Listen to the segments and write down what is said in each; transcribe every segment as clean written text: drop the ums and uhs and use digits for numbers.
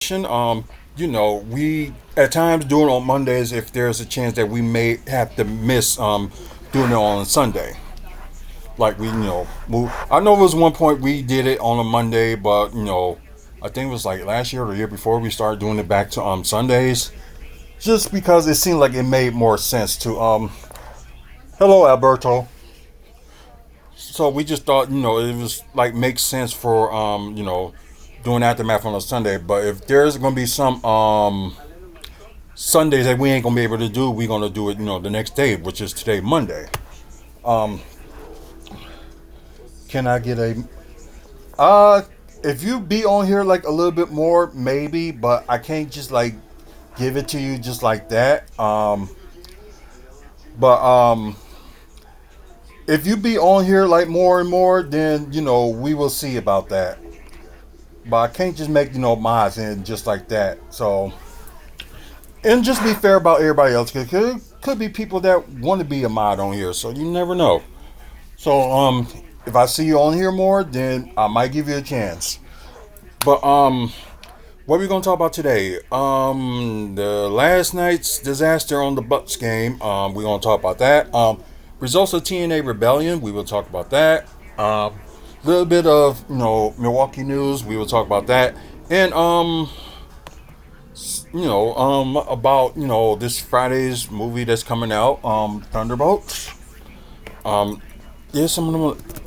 prediction. We at times do it on Mondays if there's a chance that we may have to miss doing it on Sunday. Like we, move. I know it was one point we did it on a Monday, but I think it was like last year or the year before we started doing it back to Sundays, just because it seemed like it made more sense to Hello, Alberto. So we just thought, it was like makes sense for doing aftermath on a Sunday. But if there's gonna be some Sundays that we ain't gonna be able to do, we're gonna do it, the next day, which is today, Monday. Um, can I get a uh? If you be on here like a little bit more, maybe, but I can't just like give it to you just like that. But if you be on here like more and more, then we will see about that. But I can't just make mods and just like that. So and just be fair about everybody else. Cause could be people that want to be a mod on here, so you never know. So if I see you on here more, then I might give you a chance. But what are we gonna talk about today? The last night's disaster on the Bucks game. We're gonna talk about that. Results of TNA Rebellion. We will talk about that. A little bit of Milwaukee news. We will talk about that. And about this Friday's movie that's coming out. Thunderbolts. There's some of them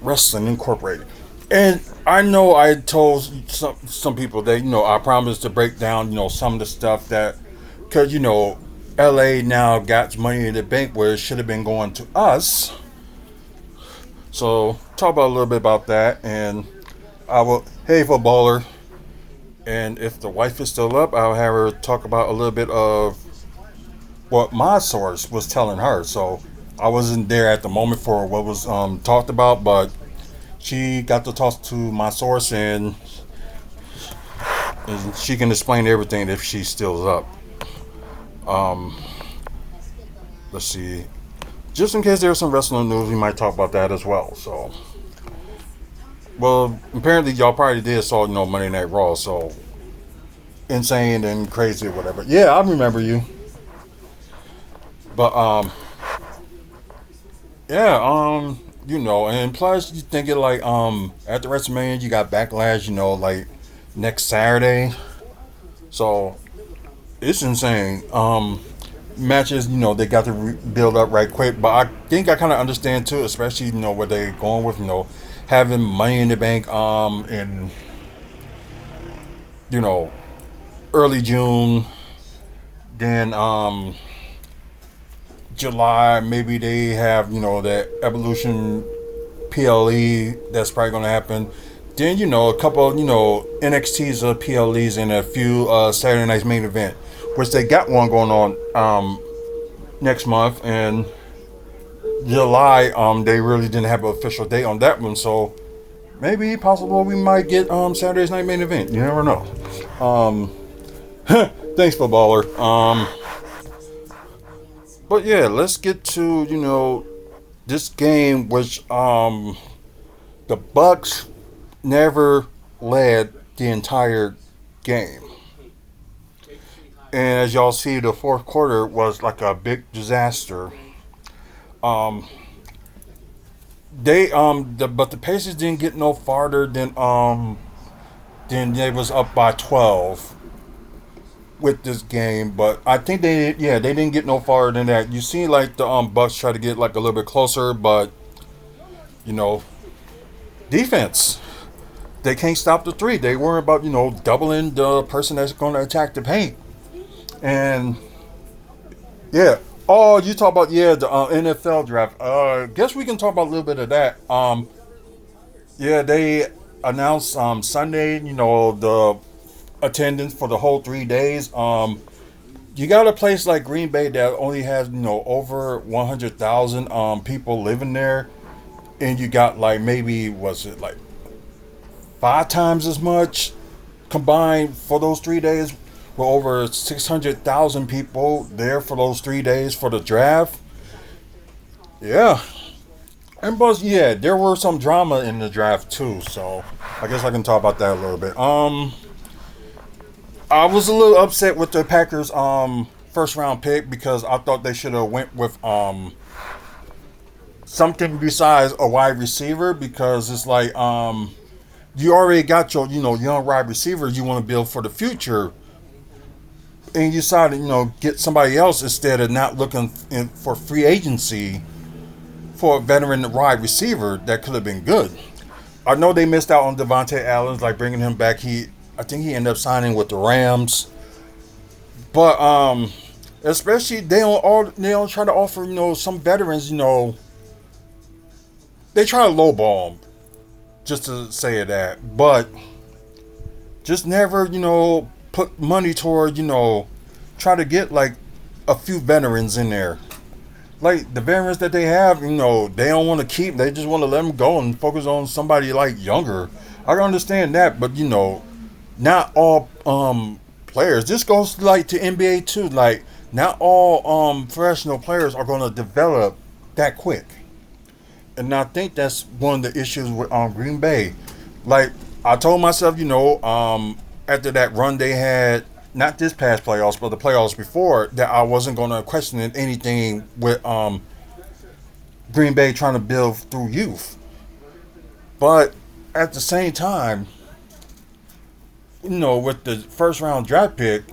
Wrestling Incorporated. And I know I told some people that I promised to break down some of the stuff that because LA now got money in the bank where it should have been going to us. So talk about a little bit about that, and I will. Hey, footballer, and if the wife is still up, I'll have her talk about a little bit of what my source was telling her. So I wasn't there at the moment for what was talked about, but she got to talk to my source, and she can explain everything if she's still up. Um, let's see. Just in case there's some wrestling news, we might talk about that as well. So, well, apparently y'all probably did saw Monday Night Raw. So insane and crazy or whatever. Yeah, I remember you. But yeah, and plus you think it like after WrestleMania you got Backlash, like next Saturday. So it's insane. Matches, they got to build up right quick. But I think I kind of understand too, especially what they're going with, having Money in the Bank, in you know early June, then July maybe they have that Evolution PLE that's probably gonna happen. Then a couple NXT's PLEs and a few Saturday Night's Main Event, which they got one going on next month, and July they really didn't have an official date on that one, so maybe possible we might get Saturday's Night Main Event. You never know. Um, Thanks, footballer. But yeah, let's get to this game, which the Bucks never led the entire game. And as y'all see, the fourth quarter was like a big disaster. Um, but the Pacers didn't get no farther than they was up by 12 with this game. But I think they didn't get no farther than that. You see, like the Bucks try to get like a little bit closer, but you know, defense. They can't stop the three. They worry about doubling the person that's going to attack the paint. And yeah. Oh, you talk about the NFL draft. Guess we can talk about a little bit of that. Yeah, they announced Sunday. The attendance for the whole 3 days. You got a place like Green Bay that only has over 100,000 people living there, and you got like maybe was it like 5 times as much combined for those 3 days. With over 600,000 people there for those 3 days for the draft. Yeah. And plus, yeah, there were some drama in the draft too, so I guess I can talk about that a little bit. I was a little upset with the Packers first round pick because I thought they should have went with something besides a wide receiver because it's like you already got your young wide receivers you want to build for the future, and you decided get somebody else instead of not looking for free agency for a veteran wide receiver that could have been good. I know they missed out on Devontae Allen, like bringing him back. I think he ended up signing with the Rams, but especially they don't try to offer some veterans they try to lowball them just to say that, but just never put money toward try to get like a few veterans in there. Like the veterans that they have, they don't want to keep. They just want to let them go and focus on somebody like younger. I can understand that, but not all players. This goes like to NBA too. Like not all professional players are going to develop that quick, and I think that's one of the issues with Green Bay. Like I told myself, after that run they had, not this past playoffs, but the playoffs before, that I wasn't going to question anything with Green Bay trying to build through youth. But at the same time, with the first round draft pick,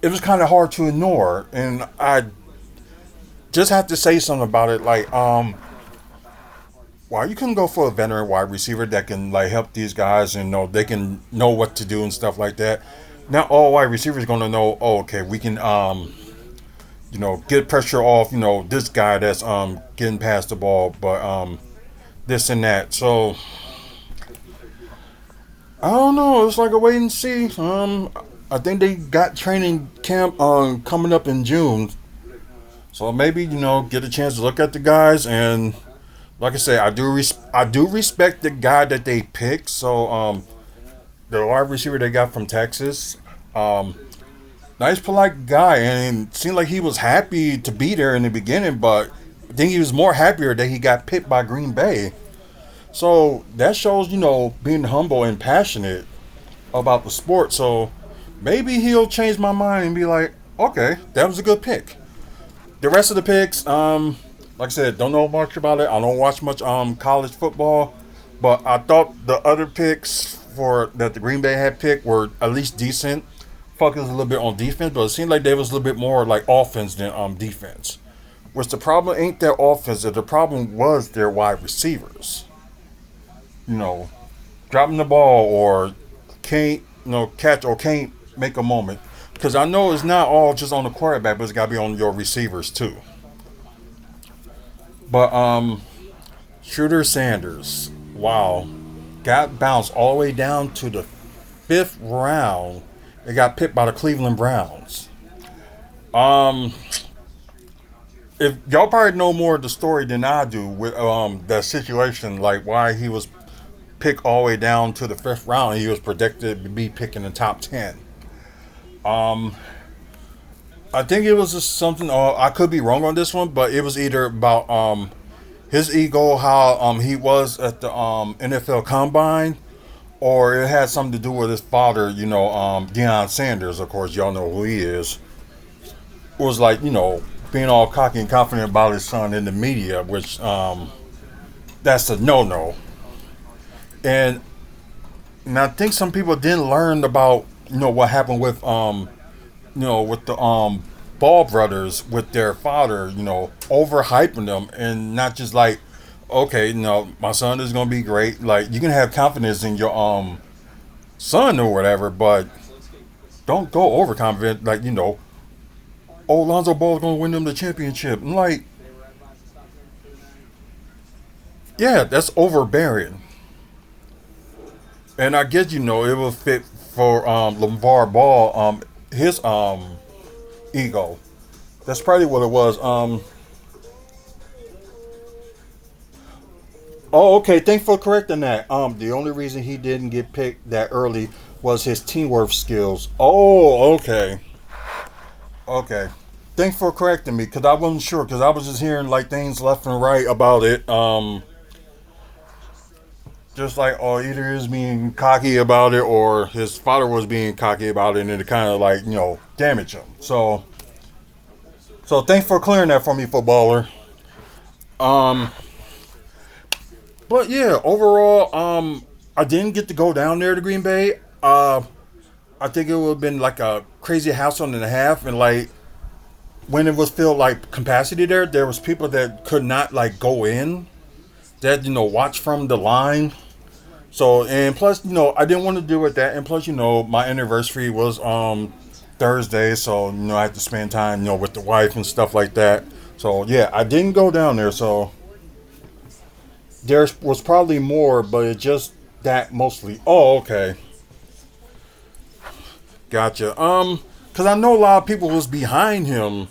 it was kind of hard to ignore, and I just have to say something about it. Like, why you couldn't go for a veteran wide receiver that can like help these guys and know they can know what to do and stuff like that. Not all wide receivers gonna know. Oh, okay, we can get pressure off this guy that's getting past the ball, but this and that. So I don't know. It's like a wait and see. I think they got training camp coming up in June, so maybe get a chance to look at the guys. And like I say, I do respect the guy that they picked. So the wide receiver they got from Texas, nice polite guy, and it seemed like he was happy to be there in the beginning. But I think he was more happier that he got picked by Green Bay. So that shows being humble and passionate about the sport. So maybe he'll change my mind and be like, okay, that was a good pick. The rest of the picks, like I said, don't know much about it. I don't watch much college football, but I thought the other picks for that the Green Bay had picked were at least decent. Focus a little bit on defense, but it seemed like they was a little bit more like offense than defense. Which the problem ain't their offense, the problem was their wide receivers. You know, dropping the ball or can't catch or can't make a moment. Because I know it's not all just on the quarterback, but it's got to be on your receivers too. But Shooter Sanders, wow, got bounced all the way down to the fifth round. It got picked by the Cleveland Browns. Um, if y'all probably know more of the story than I do with that situation, like why he was picked all the way down to the fifth round, and he was predicted to be picked in the top 10. Um, I think it was just something. I could be wrong on this one, but it was either about his ego, how he was at the NFL Combine, or it had something to do with his father. Deion Sanders, of course, y'all know who he is. Was like being all cocky and confident about his son in the media, which that's a no. And I think some people didn't learn about what happened with with the Ball brothers with their father, overhyping them and not just like, okay, my son is gonna be great. Like you can have confidence in your son or whatever, but don't go overconfident. Like oh, Lonzo Ball is gonna win them the championship. I'm like, yeah, that's overbearing. And I guess it will fit for LeVar Ball, his ego. That's probably what it was. Oh, okay. Thanks for correcting that. The only reason he didn't get picked that early was his teamwork skills. Oh, okay. Okay. thanks for correcting me because I wasn't sure because I was just hearing like things left and right about it. Just like either he was being cocky about it or his father was being cocky about it, and it kind of like damaged him. So thanks for clearing that for me, footballer. Um, but yeah, overall, I didn't get to go down there to Green Bay. I think it would have been like a crazy hassle and a half, and like when it was filled like capacity there was people that could not like go in that watch from the line. So and plus I didn't want to deal with that, and plus my anniversary was Thursday, so I had to spend time with the wife and stuff like that. So yeah, I didn't go down there. So there was probably more, but it just that mostly. Oh, okay, gotcha. Because I know a lot of people was behind him,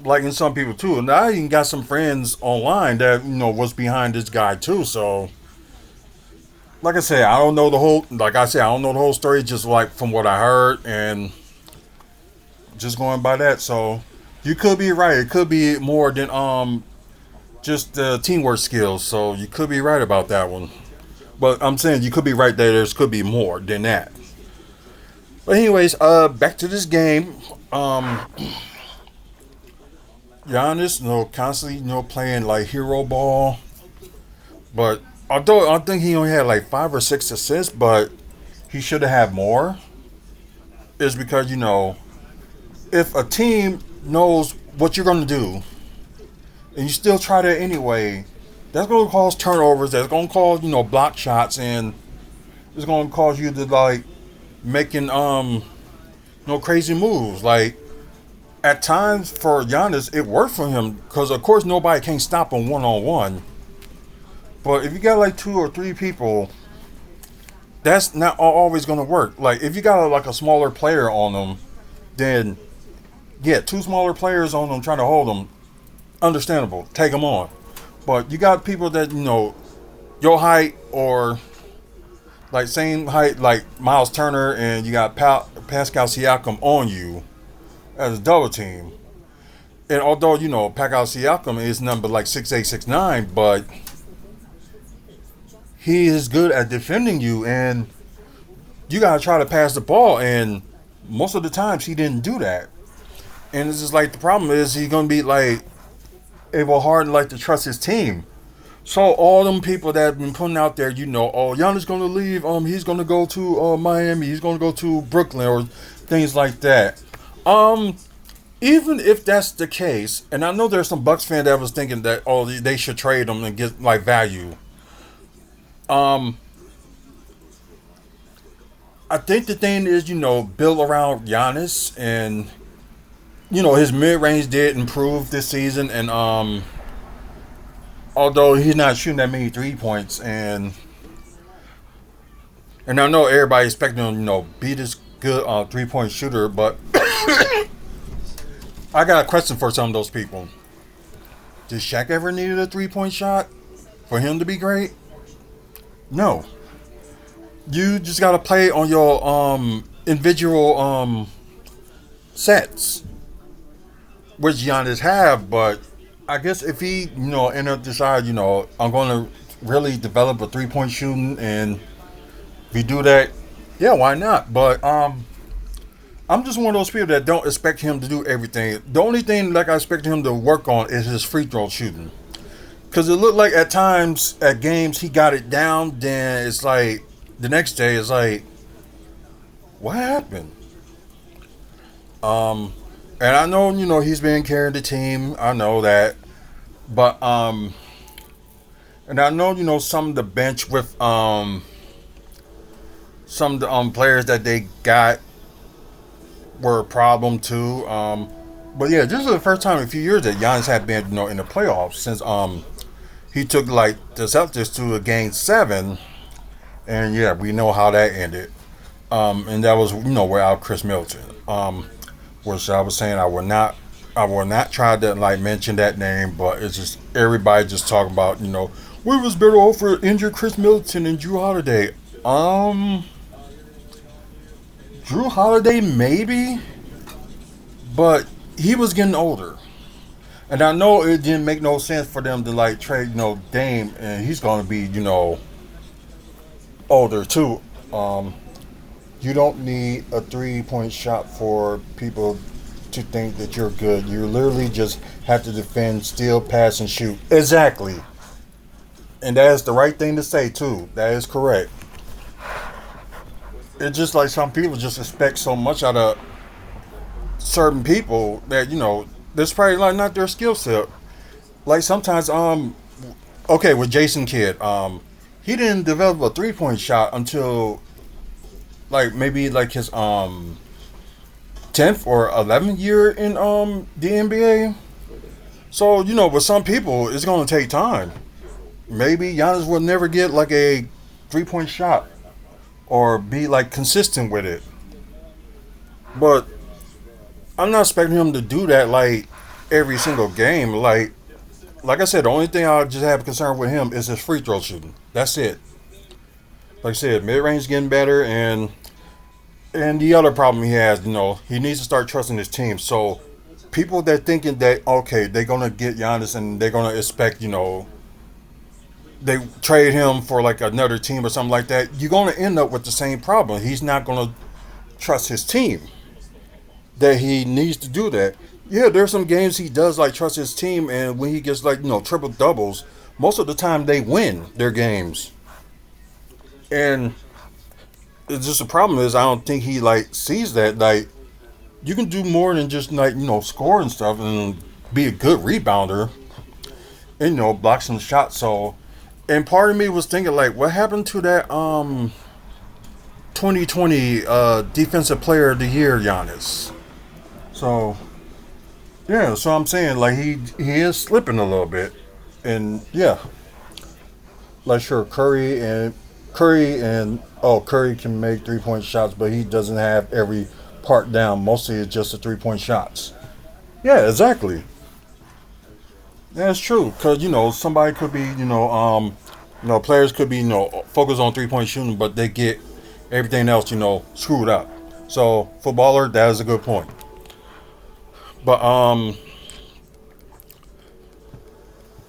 like in some people too, and I even got some friends online that was behind this guy too. So like I said, I don't know the whole. Like I said, I don't know the whole story. Just like from what I heard, and just going by that. So you could be right. It could be more than just the teamwork skills. So you could be right about that one. But I'm saying you could be right there. There's could be more than that. But anyways, back to this game. Giannis, constantly, playing like hero ball. But although I think he only had like 5 or 6 assists, but he should have had more. Is because if a team knows what you're going to do and you still try that anyway, that's going to cause turnovers. That's going to cause block shots, and it's going to cause you to like making crazy moves. Like at times for Giannis, it worked for him because of course nobody can stop him 1-on-1. But if you got like 2 or 3 people, that's not always going to work. Like if you got like a smaller player on them, then yeah, 2 smaller players on them trying to hold them, understandable, take them on. But you got people that your height or like same height like Miles Turner, and you got Pascal Siakam on you as a double team. And although Pascal Siakam is number like 6'8", 6'9", but he is good at defending you, and you gotta try to pass the ball. And most of the times he didn't do that. And it's just like the problem is he's gonna be like able hard like to trust his team. So all them people that have been putting out there, oh Giannis gonna leave, he's gonna go to Miami, he's gonna go to Brooklyn or things like that. Even if that's the case, and I know there's some Bucks fan that was thinking that they should trade him and get like value. Um, I think the thing is, build around Giannis, and his mid range did improve this season, and although he's not shooting that many 3 points, and I know everybody expecting him, be this good 3 point shooter, but I got a question for some of those people. Did Shaq ever needed a 3 point shot for him to be great? No. You just gotta play on your individual sets, which Giannis have. But I guess if he end up decide I'm going to really develop a 3 point shooting, and if you do that, yeah, why not? But I'm just one of those people that don't expect him to do everything. The only thing like I expect him to work on is his free throw shooting, because it looked like at times at games he got it down. Then it's like the next day it's like, what happened? And I know he's been carrying the team. I know that, but and I know some of the bench with some of the players that they got were a problem too. But yeah, this is the first time in a few years that Giannis had been in the playoffs since he took like the Celtics to a game 7, and yeah, we know how that ended. And that was without Chris Middleton. Which I was saying I will not try to like mention that name, but it's just everybody just talking about we was better off for injured Chris Middleton and Drew Holiday. Drew Holiday maybe, but he was getting older. And I know it didn't make no sense for them to like trade, Dame, and he's going to be, older too. Um, you don't need a 3-point shot for people to think that you're good. You literally just have to defend, steal, pass, and shoot. Exactly. And that is the right thing to say too. That is correct. It's just like some people just expect so much out of certain people that that's probably like not their skill set. Like sometimes, okay, with Jason Kidd, he didn't develop a 3-point shot until like maybe like his 10th or 11th year in the NBA. So with some people, it's gonna take time. Maybe Giannis will never get like a 3-point shot or be like consistent with it. But I'm not expecting him to do that like every single game. Like I said, the only thing I just have concern with him is his free throw shooting. That's it. Like I said, mid range getting better, and the other problem he has, he needs to start trusting his team. So people that thinking that okay, they're gonna get Giannis and they're gonna expect, they trade him for like another team or something like that, you're gonna end up with the same problem. He's not gonna trust his team. That he needs to do that. Yeah, there's some games he does like trust his team, and when he gets like triple doubles, most of the time they win their games. And it's just the problem is I don't think he like sees that like you can do more than just like score and stuff and be a good rebounder and block some shots. So, and part of me was thinking like, what happened to that 2020 Defensive Player of the Year Giannis? So yeah, so I'm saying like he is slipping a little bit, and yeah, like sure Curry can make 3-point shots, but he doesn't have every part down. Mostly it's just the 3-point shots. Yeah, exactly. That's true because somebody could be players could be focused on 3-point shooting, but they get everything else screwed up. So footballer, that is a good point. But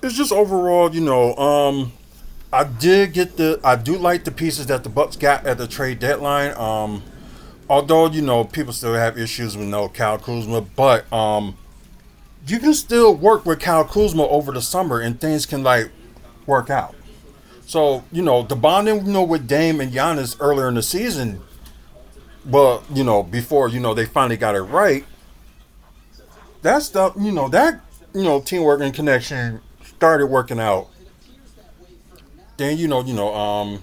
it's just overall, I do like the pieces that the Bucks got at the trade deadline. Although people still have issues with no Kyle Kuzma, but you can still work with Kyle Kuzma over the summer and things can like work out. So the bonding with Dame and Giannis earlier in the season, but before they finally got it right, that stuff teamwork and connection started working out. Then Giannis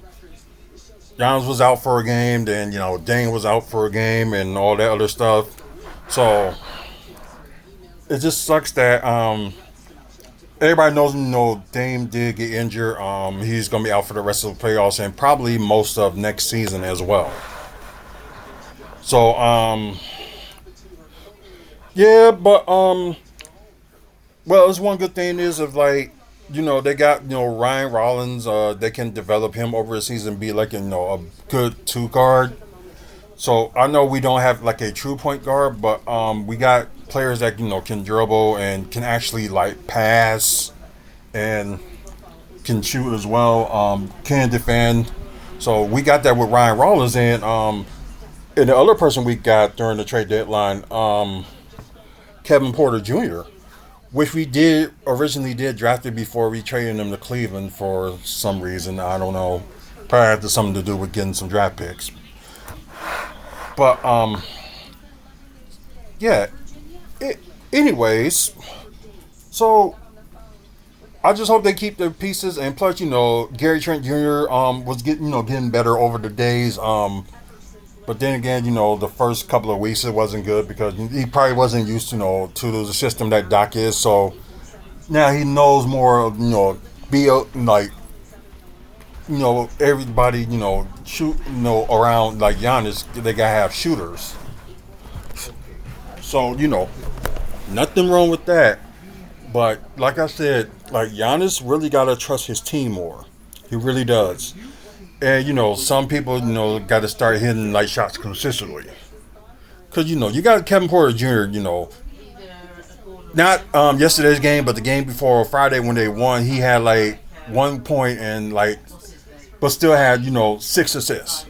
was out for a game. Then Dane was out for a game and all that other stuff. So it just sucks that everybody knows Dame did get injured. He's gonna be out for the rest of the playoffs and probably most of next season as well. So yeah, but well, it's one good thing is of like they got Ryan Rollins. They can develop him over the season, be like a good two guard. So I know we don't have like a true point guard, but we got players that can dribble and can actually like pass and can shoot as well. Can defend. So we got that with Ryan Rollins and the other person we got during the trade deadline, Kevin Porter Jr., which we did originally did drafted before we traded him to Cleveland for some reason. I don't know. Probably had something to do with getting some draft picks. But yeah. Anyways, so I just hope they keep their pieces, and plus, Gary Trent Jr. Was getting better over the days. But then again, the first couple of weeks it wasn't good because he probably wasn't used to the system that Doc is. So now he knows more of be like everybody shoot around like Giannis. They gotta have shooters. So nothing wrong with that. But like I said, like Giannis really gotta trust his team more. He really does. And some people got to start hitting like shots consistently. Cause you got Kevin Porter Jr. not yesterday's game, but the game before Friday when they won, he had like 1 point and like, but still had 6 assists.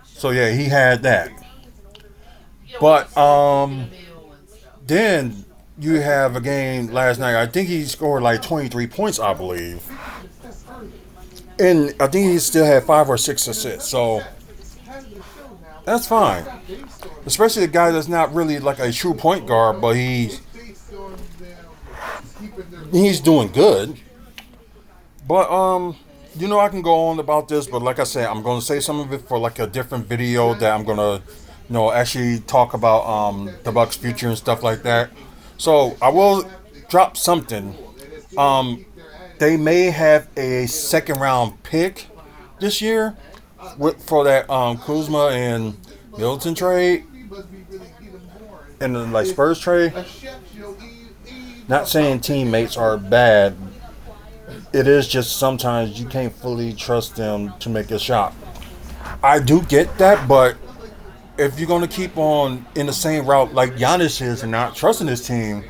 So yeah, he had that. But then you have a game last night. I think he scored like 23 points, I believe, and I think he still had 5 or 6 assists. So that's fine, especially a guy that's not really like a true point guard, but he's doing good. But I can go on about this, but like I said, I'm going to save some of it for like a different video that I'm going to, actually talk about the Bucks' future and stuff like that. So I will drop something. They may have a second round pick this year for that Kuzma and Middleton trade and the like Spurs trade. Not saying teammates are bad. It is just sometimes you can't fully trust them to make a shot. I do get that, but if you're going to keep on in the same route like Giannis is and not trusting his team,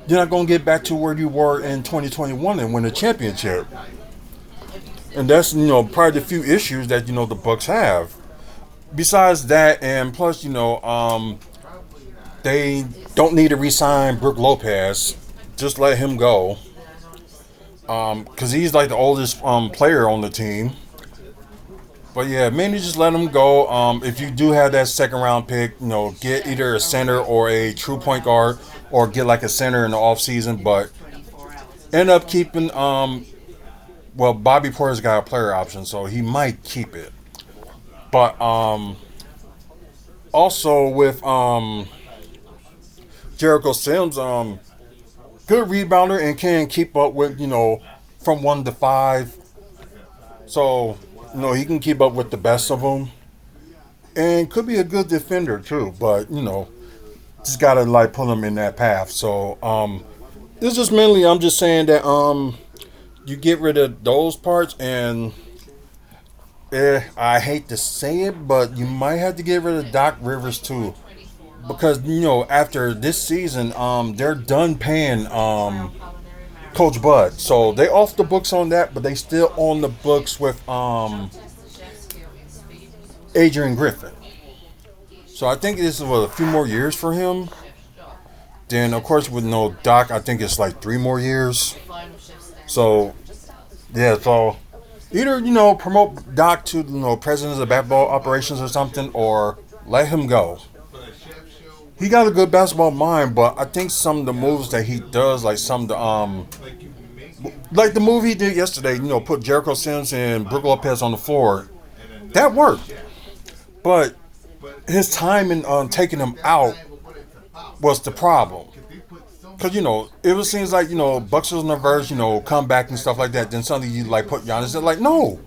you're not going to get back to where you were in 2021 and win a championship. And that's, probably the few issues that, the Bucks have. Besides that, and plus, they don't need to re-sign Brook Lopez. Just let him go. Because he's like the oldest player on the team. But yeah, maybe just let him go. If you do have that second round pick, get either a center or a true point guard, or get like a center in the offseason. But end up keeping, Bobby Porter's got a player option, so he might keep it. But also with Jericho Sims, good rebounder and can keep up with, from 1 to 5. So, he can keep up with the best of them. And could be a good defender too, but, just got to like put him in that path. So, this is mainly, I'm just saying that you get rid of those parts and I hate to say it, but you might have to get rid of Doc Rivers too. Because, after this season, they're done paying Coach Bud. So they off the books on that, but they still on the books with Adrian Griffin. So I think this is a few more years for him. Then, of course, with no Doc, I think it's like 3 more years. So, yeah, so either, promote Doc to, president of the basketball operations or something, or let him go. He got a good basketball mind, but I think some of the moves that he does, like some of the like the move he did yesterday, put Jericho Sims and Brook Lopez on the floor, that worked. But his timing on taking them out was the problem. Because, it seems like, Bucks was on the verge, come back and stuff like that. Then suddenly you, like, put Giannis in. Like, no.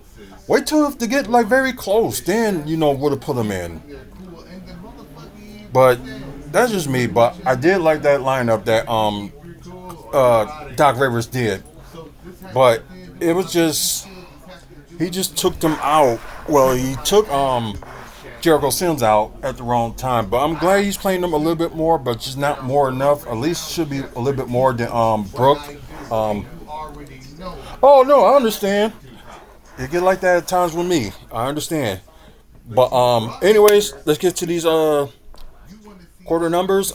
Wait till they get, like, very close. Then, would have put him in. But that's just me. But I did like that lineup that Doc Rivers did. But it was just, he just took them out. Well, he took Jericho Sims out at the wrong time. But I'm glad he's playing them a little bit more, but just not more enough. At least should be a little bit more than Brook. Oh, no, I understand. It get like that at times with me. I understand. But anyways, let's get to these quarter numbers.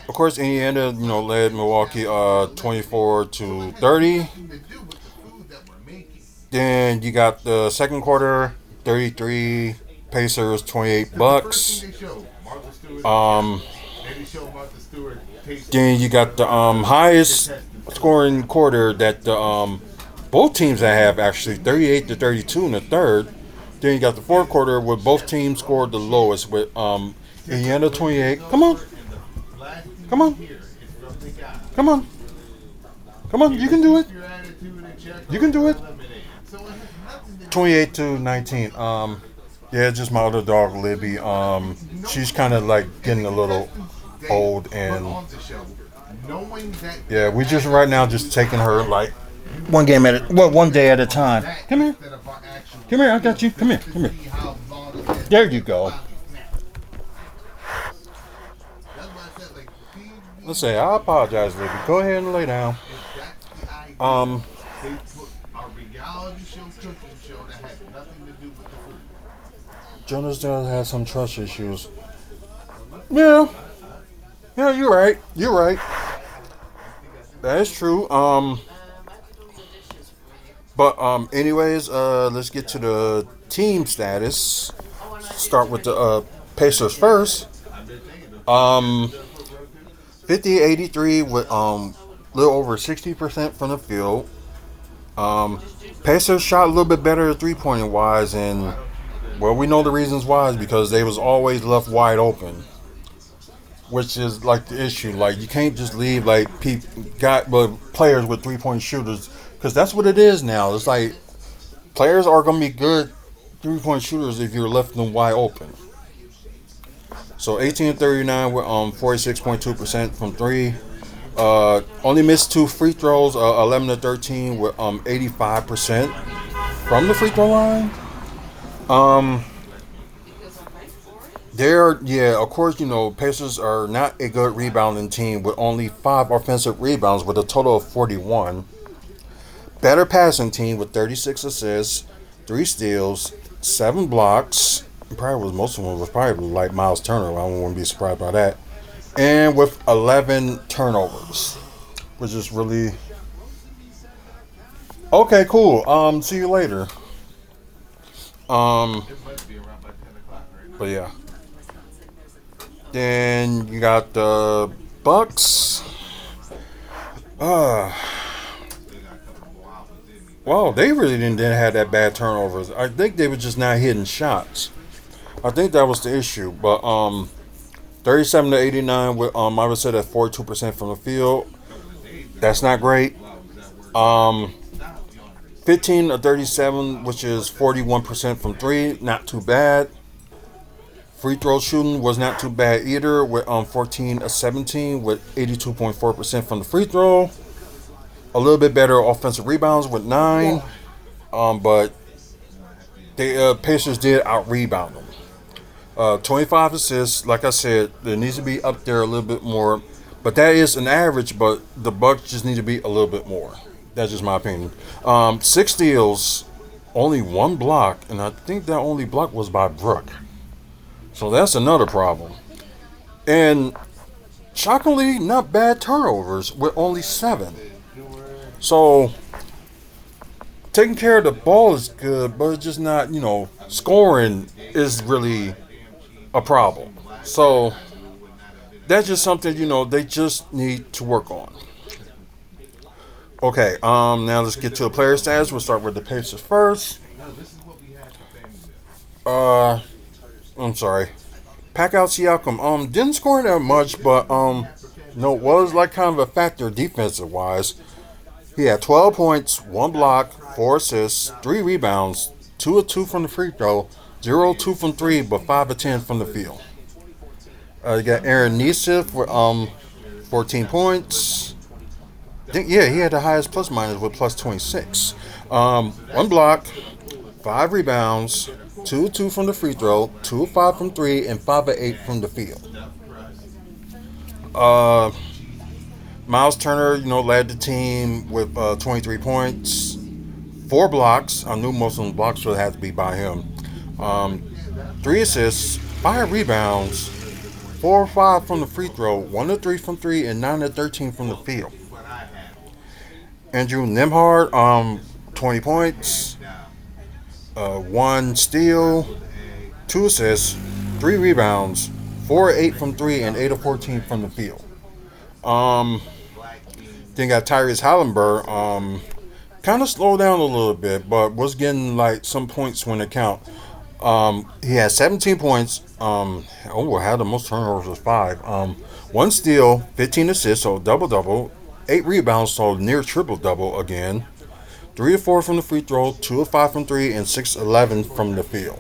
Of course, Indiana, led Milwaukee 24-30. Then you got the second quarter, 33 Pacers, 28 Bucks. Then you got the highest scoring quarter that the both teams have actually, 38-32 in the third. Then you got the fourth quarter where both teams scored the lowest with Indiana 28. Come on. Come on. Come on. Come on. You can do it. You can do it. 28-19. Yeah, just my other dog, Libby. She's kind of like getting a little old, and yeah, we just right now just taking her like one day at a time. Come here. Come here, I got you. Come here. Come here. There you go. Let's say I apologize, Libby. Go ahead and lay down. Um, Jonas does have some trust issues. Yeah, yeah, you're right. You're right. That is true. Anyways, let's get to the team status. Start with the Pacers first. Um, 50-83 with little over 60% from the field. Um, Pacers shot a little bit better 3-point wise, and well, we know the reasons why is because they was always left wide open, which is like the issue. Like you can't just leave like players with 3-point shooters because that's what it is now. It's like players are gonna be good 3-point shooters if you're left them wide open. So 18-39 with 46.2% from three. Only missed two free throws. 11-13 with 85% from the free throw line. Um, they're yeah, of course, Pacers are not a good rebounding team with only 5 offensive rebounds with a total of 41. Better passing team with 36 assists, 3 steals, 7 blocks. Probably was most of them was probably like Miles Turner. I wouldn't be surprised by that. And with 11 turnovers, which is really okay. Cool. See you later. Um, but yeah. Then you got the Bucks. Uh, well, they really didn't have that bad turnovers. I think they were just not hitting shots. I think that was the issue. But 37-89 with I would say that 42% from the field. That's not great. Um, 15-37, which is 41% from three. Not too bad. Free throw shooting was not too bad either with 14-17 with 82.4% from the free throw. A little bit better offensive rebounds with 9. But the Pacers did out rebound them. 25 assists. Like I said, there needs to be up there a little bit more. But that is an average, but the Bucks just need to be a little bit more. That's just my opinion. 6 steals, only 1 block, and I think that only block was by Brook. So that's another problem. And shockingly, not bad turnovers with only 7. So taking care of the ball is good, but it's just not, scoring is really a problem. So that's just something, they just need to work on. Okay, now let's get to the player stats. We'll start with the Pacers first. Uh, I'm sorry. Pascal Siakam, didn't score that much, but no, it was like kind of a factor defensive wise. He had 12 points, 1 block, 4 assists, 3 rebounds, 2 of 2 from the free throw, 0 of 2 from three, but 5 of 10 from the field. You got Aaron Nesmith with 14 points. Yeah, he had the highest plus minus with plus 26. 1 block, 5 rebounds, 2 of 2 from the free throw, 2 of 5 from three, and 5 of 8 from the field. Miles Turner, led the team with 23 points, 4 blocks. I knew most of the blocks would have to be by him. 3 assists, 5 rebounds, 4 of 5 from the free throw, 1 of 3 from three, and 9 of 13 from the field. Andrew Nembhard, 20 points, 1 steal, 2 assists, 3 rebounds, 4 of 8 from three, and 8 of 14 from the field. Then got Tyrese Halliburton, kind of slowed down a little bit, but was getting like some points when it count. He had 17 points. Had the most turnovers was 5. 1 steal, 15 assists, so double double. 8 rebounds, so near triple double again. 3 of 4 from the free throw, 2 of 5 from three, and 6 of 11 from the field.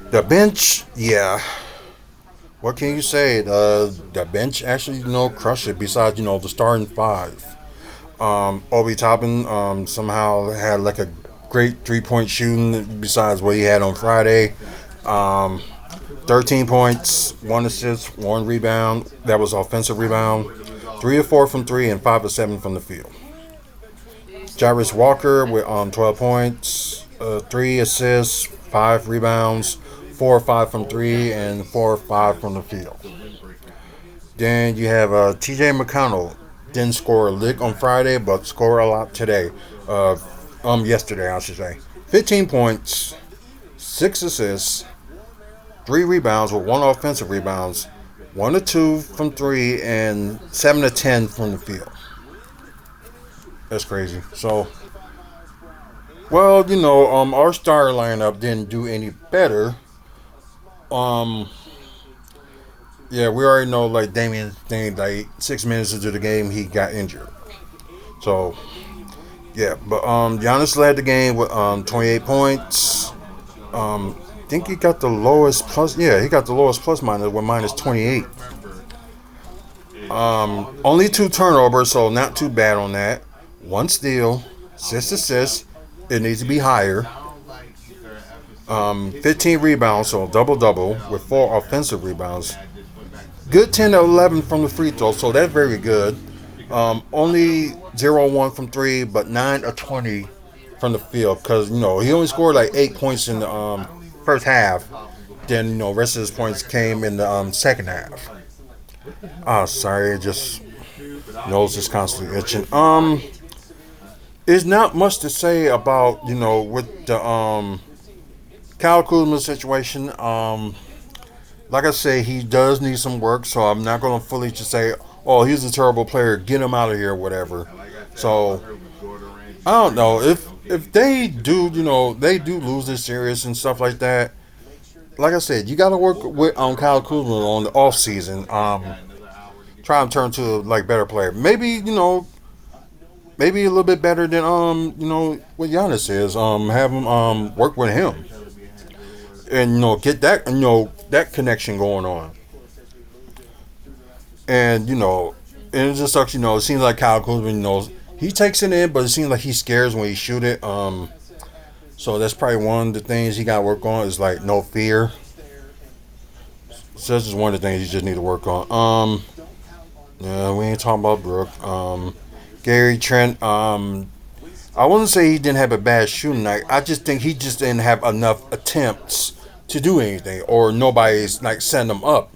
The bench, yeah. What can you say? The bench actually, crushed it. Besides, the starting 5. Obi Toppin somehow had like a great 3-point shooting. Besides what he had on Friday. 13 points, 1 assist, 1 rebound. That was offensive rebound. 3 of 4 from 3 and 5 of 7 from the field. Jarvis Walker with 12 points, 3 assists, 5 rebounds, 4 or 5 from 3 and 4 or 5 from the field. Then you have TJ McConnell. Didn't score a lick on Friday, but scored a lot today. Yesterday, I should say. 15 points, 6 assists, 3 rebounds with 1 offensive rebounds, 1 to 2 from 3, and 7 to 10 from the field. That's crazy. So, well, our star lineup didn't do any better. Yeah, we already know, like, Damian thing, like, 6 minutes into the game, he got injured. So, yeah, but Giannis led the game with 28 points. I think he got the lowest plus. Yeah, he got the lowest plus minus with minus 28. Only 2 turnovers, so not too bad on that. 1 steal, 6 assists. It needs to be higher. 15 rebounds, so double-double with 4 offensive rebounds. Good 10 to 11 from the free throw, so that's very good. Only 0-1 from 3, but 9 of 20 from the field because, he only scored like 8 points in the first half. Then, rest of his points came in the second half. Sorry, it just nose is constantly itching. There's not much to say about, with the Kyle Kuzma situation. Like I say, he does need some work, so I'm not going to fully just say, oh, he's a terrible player, get him out of here, or whatever. So, I don't know. If they do, they do lose this series and stuff like that, like I said, you got to work with Kyle Kuzma on the off season. Try and turn to like better player. Maybe maybe a little bit better than what Giannis is. Have him work with him, and get that that connection going on. And and it just sucks. It seems like Kyle Kuzma, he takes it in, but it seems like he scares when he shoot it. So that's probably one of the things he got to work on is like no fear. So that's just one of the things you just need to work on. Yeah, we ain't talking about Brook. Gary Trent. I wouldn't say he didn't have a bad shooting night. I just think he just didn't have enough attempts to do anything, or nobody's like setting him up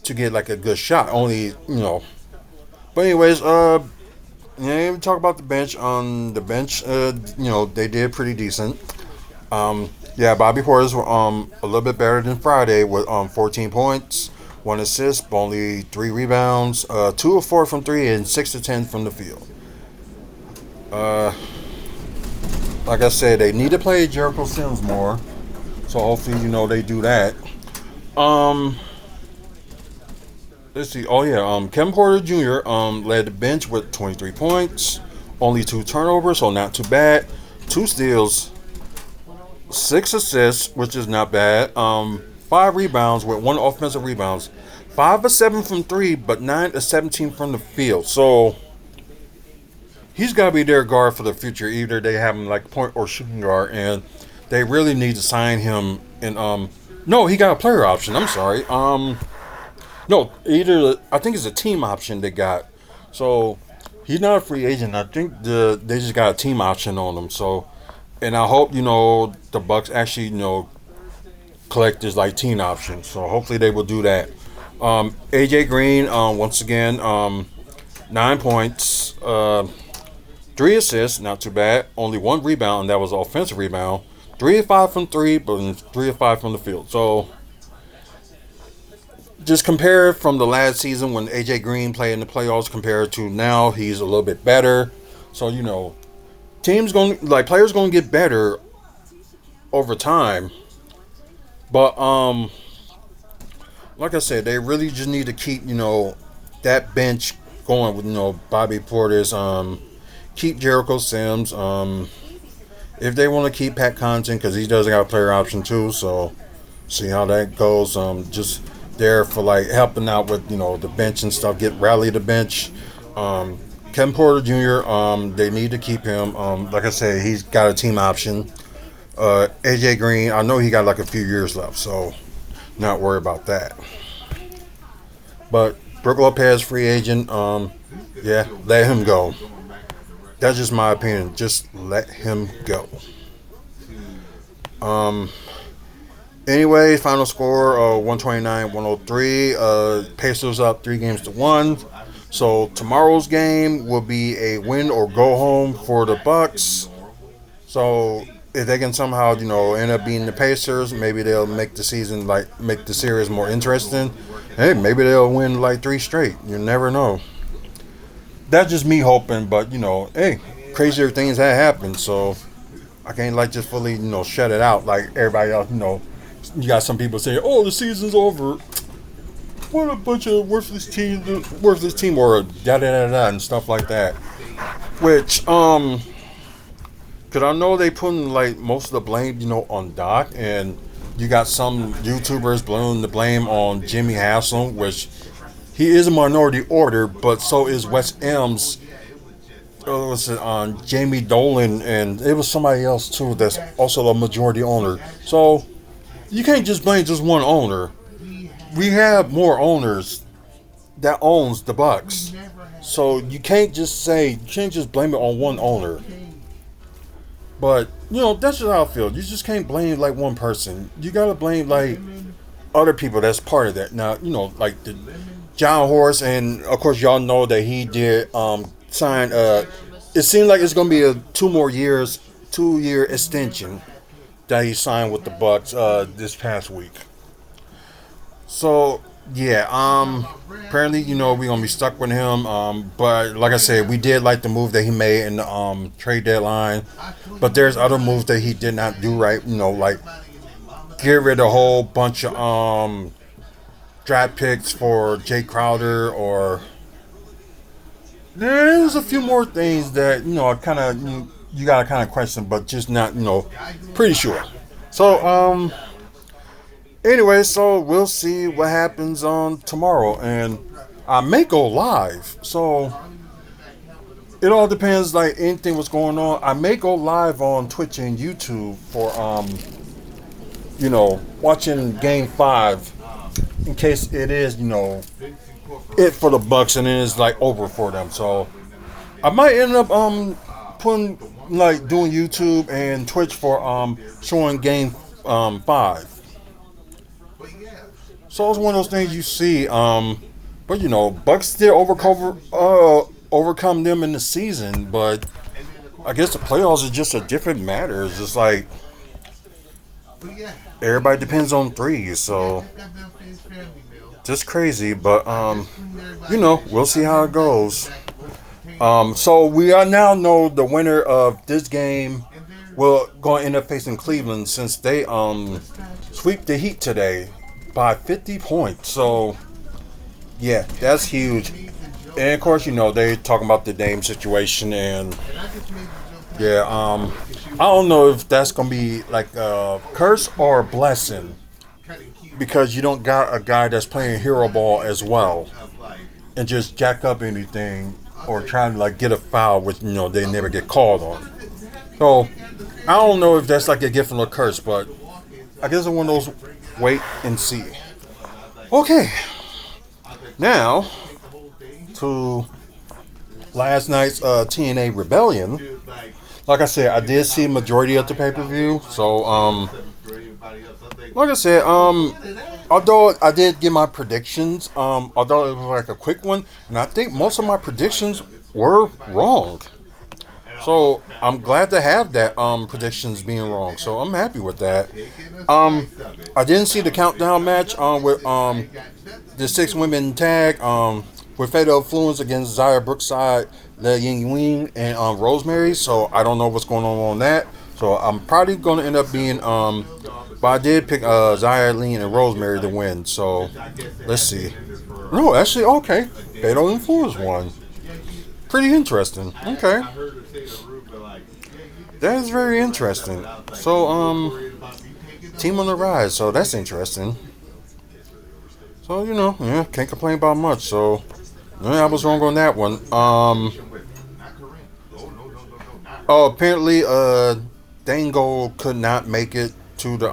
to get like a good shot. Only But anyways, we talk about the bench. On the bench, they did pretty decent. Yeah, Bobby Portis were a little bit better than Friday with 14 points, 1 assist, but only 3 rebounds, 2 of 4 from 3, and 6 to 10 from the field. Like I said, they need to play Jericho Sims more, so hopefully they do that. Let's see. Oh yeah, Kevin Porter Jr. Led the bench with 23 points, only 2 turnovers, so not too bad. 2 steals, 6 assists, which is not bad. 5 rebounds with 1 offensive rebounds. 5 of 7 from 3, but 9 of 17 from the field. So he's got to be their guard for the future. Either they have him like point or shooting guard, and they really need to sign him. And no, he got a player option. I'm sorry. No, I think it's a team option they got. So he's not a free agent. I think they just got a team option on him. So, and I hope the Bucks actually collect this like team option. So hopefully they will do that. AJ Green once again 9 points, 3 assists, not too bad. Only 1 rebound, and that was an offensive rebound. 3 of 5 from 3, but 3 of 5 from the field. So just compare from the last season when AJ Green played in the playoffs compared to now, he's a little bit better. So players going to get better over time. But like I said, they really just need to keep that bench going with Bobby Portis, keep Jericho Sims. If they want to keep Pat Connaughton, because he does got a player option too, so see how that goes. Just there for like helping out with the bench and stuff. Rally the bench. Kevin Porter Jr. They need to keep him. Like I said, he's got a team option. AJ Green, I know he got like a few years left, so Not worry about that. But Brook Lopez, free agent. Yeah, let him go. That's just my opinion. Just let him go. Um, Anyway, final score 129-103. Pacers up 3 games to 1. So tomorrow's game will be a win or go home for the Bucks. So if they can somehow, end up beating the Pacers, maybe they'll make the season make the series more interesting. Hey, maybe they'll win like 3 straight. You never know. That's just me hoping, but hey, crazier things have happened. So I can't just fully shut it out like everybody else. You got some people saying, "Oh, the season's over." What a bunch of worthless team, or da da da da and stuff like that. Which cause I know they putting most of the blame, on Doc, and you got some YouTubers blowing the blame on Jimmy Haslam, which he is a minority order, but so is West M's. Was it on Jamie Dolan, and it was somebody else too that's also a majority owner. So you can't just blame just one owner. We have more owners that owns the Bucks. So you can't just blame it on one owner. But that's just how I feel. You just can't blame one person. You gotta blame other people that's part of that. Now like the John Horst, and of course y'all know that he did sign. It seemed like it's gonna be a 2 year extension that he signed with the Bucks this past week. So yeah, apparently we're gonna be stuck with him. But like I said, we did like the move that he made in the trade deadline. But there's other moves that he did not do right. Like get rid of a whole bunch of draft picks for Jay Crowder, or there's a few more things that kind of you gotta kind of question, but just not pretty sure. So anyway, so we'll see what happens on tomorrow, and I may go live. So it all depends. Anything what's going on, I may go live on Twitch and YouTube for watching Game 5, in case it is it for the Bucks and then it's over for them. So I might end up putting doing YouTube and Twitch for showing Game 5. So it's one of those things you see. But Bucks did overcome them in the season, but I guess the playoffs is just a different matter. It's just everybody depends on threes, so just crazy. But we'll see how it goes. So we are now know the winner of this game will going to end up facing Cleveland, since they sweep the Heat today by 50 points. So yeah, that's huge. And of course, they talking about the Dame situation, and yeah, I don't know if that's gonna be a curse or a blessing, because you don't got a guy that's playing hero ball as well and just jack up anything or trying to get a foul, which they never get called on. So I don't know if that's a gift and a curse, but I guess it's one of those wait and see. Okay, now to last night's TNA Rebellion. Like I said, I did see a majority of the pay-per-view. So like I said, although I did give my predictions, although it was a quick one, and I think most of my predictions were wrong. So I'm glad to have that predictions being wrong. So I'm happy with that. I didn't see the countdown match with the 6 women tag with Fatal Influence against Zaya Brookside, Le Ying Wing, and Rosemary. So I don't know what's going on that. So I'm probably going to end up being but I did pick Zaya, Lean, and Rosemary to win. So let's see. No, actually, okay. Fatal Influence won. Pretty interesting. Okay. That is very interesting. So, team on the rise. So that's interesting. So, yeah, can't complain about much. So, yeah, I was wrong on that one. Oh, apparently, Dango could not make it to the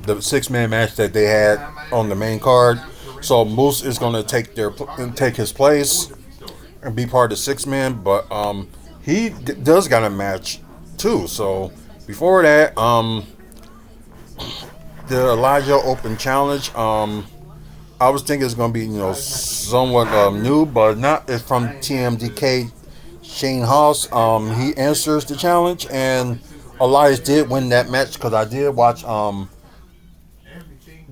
the 6-man match that they had on the main card. So Moose is gonna take his place and be part of the 6-man, but he does got a match too. So before that, the Elijah Open Challenge. I was thinking it's gonna be somewhat new, but not. It's from TMDK. Shane Haas. He answers the challenge, and Elias did win that match because I did watch.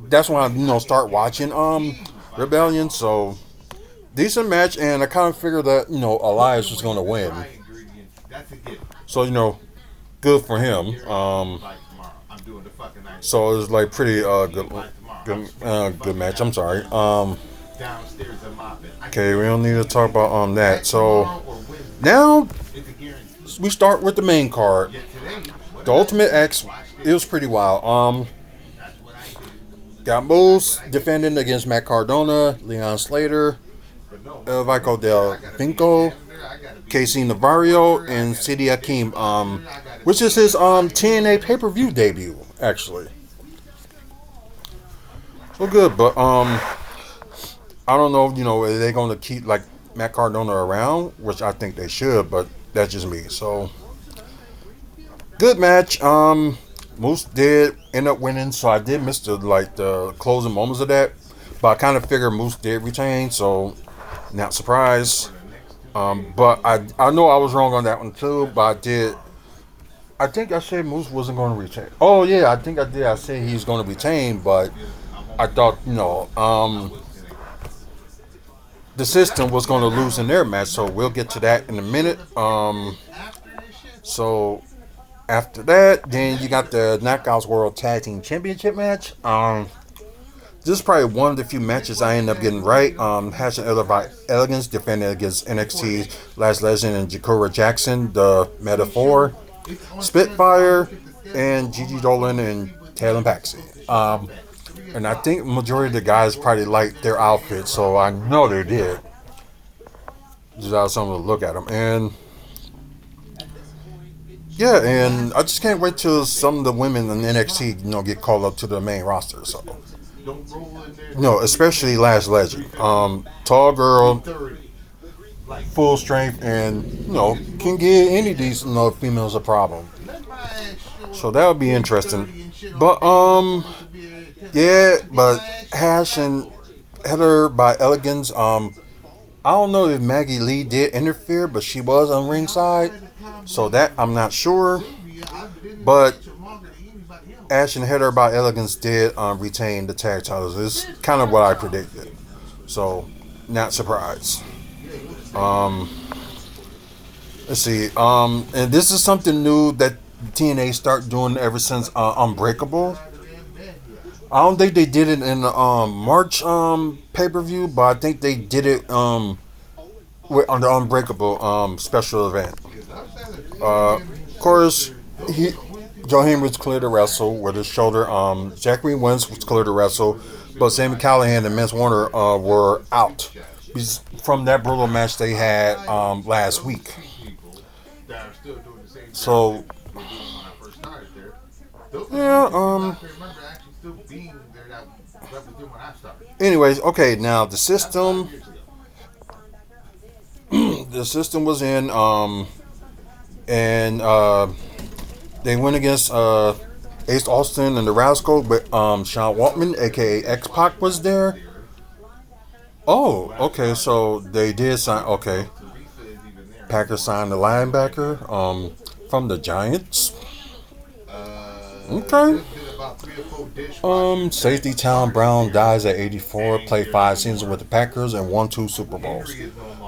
That's when I start watching Rebellion. So decent match, and I kind of figured that Elias was gonna win. So good for him. So it was like pretty good match. I'm sorry. Okay, we don't need to talk about that. So now we start with the main card. The Ultimate X. It was pretty wild. Got Moose defending against Matt Cardona, Leon Slater, Vico Del Vinco, Casey Navarro, and Sidi Hakim. Which is his TNA pay-per-view debut, actually. So good, but I don't know, are they going to keep like Matt Cardona around, which I think they should, but that's just me. So good match. Moose did end up winning, so I did miss the closing moments of that, but I kind of figured Moose did retain, so not surprised. But I know I was wrong on that one too, but I think I said Moose wasn't going to retain. Oh yeah, I think I did. I said he's going to retain, but I thought the system was going to lose in their match, so we'll get to that in a minute. So after that, then you got the Knockouts World Tag Team Championship match. This is probably one of the few matches I ended up getting right. Hash and Elegance defending against NXT Last Legend and Jakura Jackson, the Metaphor, Spitfire, and Gigi Dolan and Taylor Paxi. And I think majority of the guys probably liked their outfits, so I know they did. Just out something to look at them. And yeah, and I just can't wait till some of the women in NXT, get called up to the main roster. So, especially Last Legend, tall girl, full strength, and can give any of these females a problem. So that would be interesting. But but Hash and Heather by Elegance. I don't know if Maggie Lee did interfere, but she was on ringside. So that I'm not sure. But Ash and Heather by Elegance did retain the tag titles. It's kind of what I predicted. So not surprised. Let's see. And this is something new that TNA start doing ever since Unbreakable. I don't think they did it in the March pay-per-view, but I think they did it on the Unbreakable special event. Of course, Joe Heyman's cleared to wrestle with his shoulder. Zachary Wentz was cleared to wrestle, but Sami Callihan and Vince Warner were out from that brutal match they had last week. So, yeah, anyways, okay, now the system was in and they went against Ace Austin and the Rascal, but Sean Waltman, aka X-Pac, was there. Oh, okay, so they did sign. Okay, Packers signed the linebacker from the Giants. Okay. Safety Town Brown dies at 84. Played 5 seasons with the Packers and won 2 Super Bowls.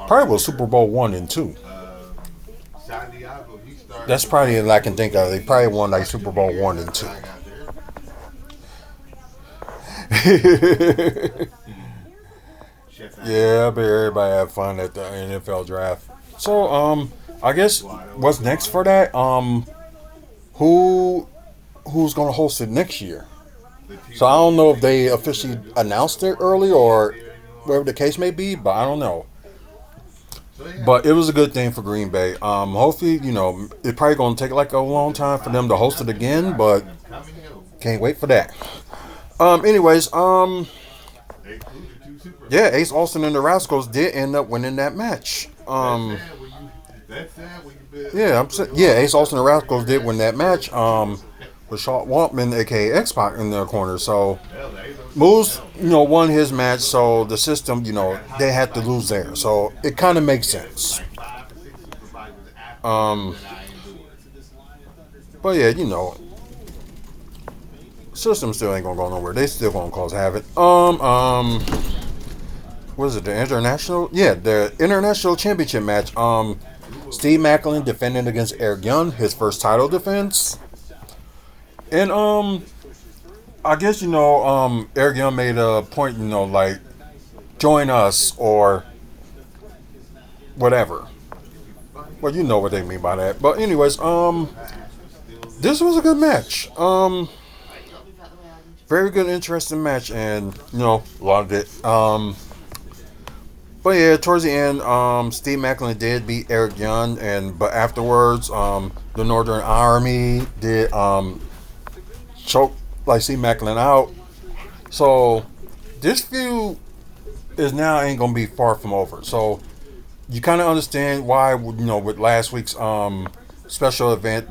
Probably was Super Bowl 1 and 2. That's probably all I can think of. They probably won like Super Bowl 1 and 2. Yeah, but everybody had fun at the NFL draft. So, I guess what's next for that? Who's gonna host it next year? So I don't know if they officially announced it early or whatever the case may be, but I don't know. But it was a good thing for Green Bay. Hopefully, it's probably gonna take like a long time for them to host it again, but Can't wait for that. Anyways, yeah, Ace Austin and the Rascals did end up winning that match. Yeah, yeah, Ace Austin and the Rascals did win that match. With Shaw Waltman, aka X Pac, in the corner. So Moose, won his match. So the system, they had to lose there. So it kind of makes sense. Um, but yeah, system still ain't gonna go nowhere. They still gonna cause havoc. What is it? The international? Yeah, the international championship match. Steve Macklin defending against Eric Young, his first title defense. And I guess Eric Young made a point, like join us or whatever. Well, you know what they mean by that. But anyways, this was a good match. Very good, interesting match, and loved it. But yeah, towards the end, Steve Macklin did beat Eric Young, but afterwards, the Northern Army did choke like Steve Macklin out. So this feud is now ain't gonna be far from over. So you kind of understand why, with last week's special event,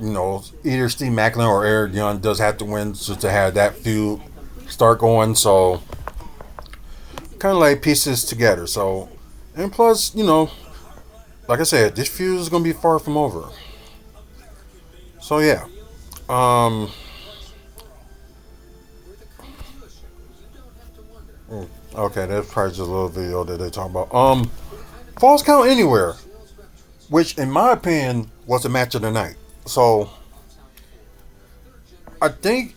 either Steve Macklin or Eric Young does have to win just to have that feud start going. So kind of like pieces together. So, and plus, like I said, this feud is gonna be far from over. So yeah, um, okay, that's probably just a little video that they talk about. Falls Count Anywhere, which in my opinion was the match of the night. So I think,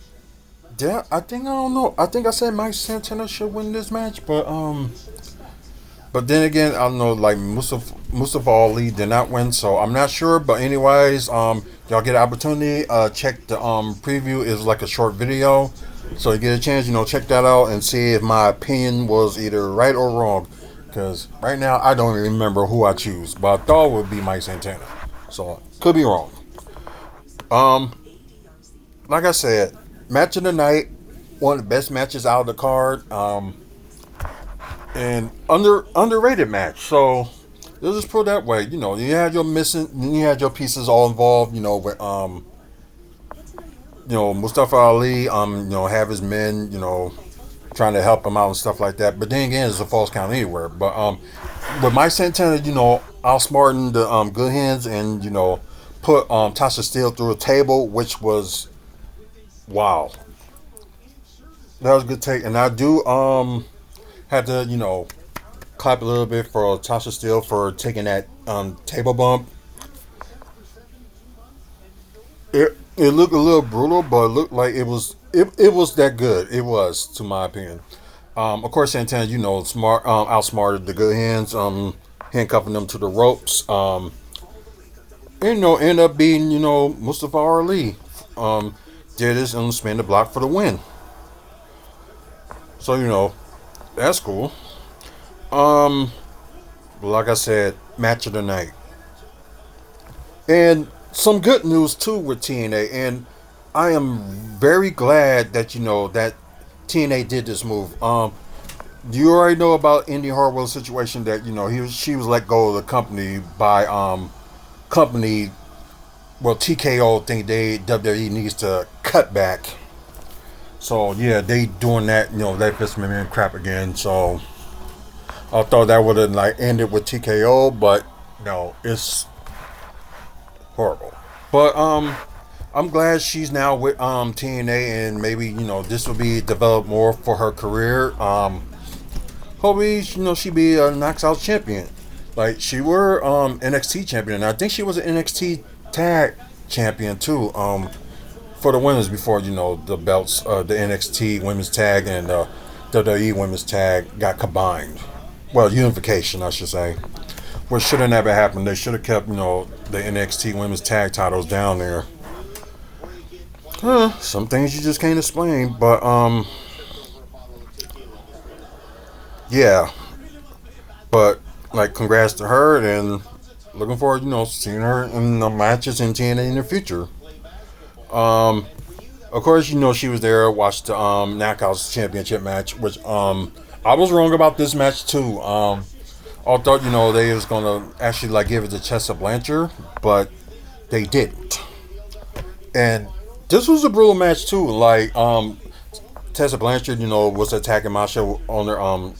yeah, I don't know. I think I said Mike Santana should win this match, but then again, I don't know. Like Mustafa Ali did not win, so I'm not sure. But anyways, y'all get an opportunity. Check the preview is like a short video, so you get a chance. Check that out and see if my opinion was either right or wrong. Because right now I don't even remember who I choose, but I thought it would be Mike Santana. So could be wrong. Um, like I said, match of the night, one of the best matches out of the card. And underrated match. So let's just put it that way. You had your you had your pieces all involved. With Mustafa Ali. Have his men. Trying to help him out and stuff like that. But then again, it's a false count anywhere. But with Mike Santana, outsmarting the good hands and put Tasha Steele through a table, which was wow. That was a good take, and I do had to clap a little bit for Tasha Steele for taking that table bump. It looked a little brutal, but it looked like it was that good. It was, to my opinion. Of course, Santana, outsmarted the good hands, handcuffing them to the ropes. And, end up being Mustafa Ali. Did this and spin the block for the win. So that's cool. Um, like I said, match of the night. And some good news too with TNA, and I am very glad that that TNA did this move. You already know about Indy Hartwell's situation that she was let go of the company by company. Well, TKO think they WWE needs to cut back. So yeah, they doing that. That fits me in crap again. So I thought that would have like ended with TKO, but no, it's horrible. But I'm glad she's now with TNA, and maybe this will be developed more for her career. Hopefully she be a knocks out champion, like she were NXT champion. And I think she was an NXT tag champion too. For the women's before the belts, the NXT women's tag and WWE women's tag got combined. Well, unification, I should say. What should have never happened. They should have kept the NXT women's tag titles down there. Some things you just can't explain, but yeah. But like, congrats to her, and looking forward, seeing her in the matches in TNA in the future. Um, Of course, she was there, watched the Knockouts Championship match, which I was wrong about this match too. I thought they was gonna actually like give it to Chester Blanchard, but they didn't. And this was a brutal match too. Like Tessa Blanchard, was attacking Masha on her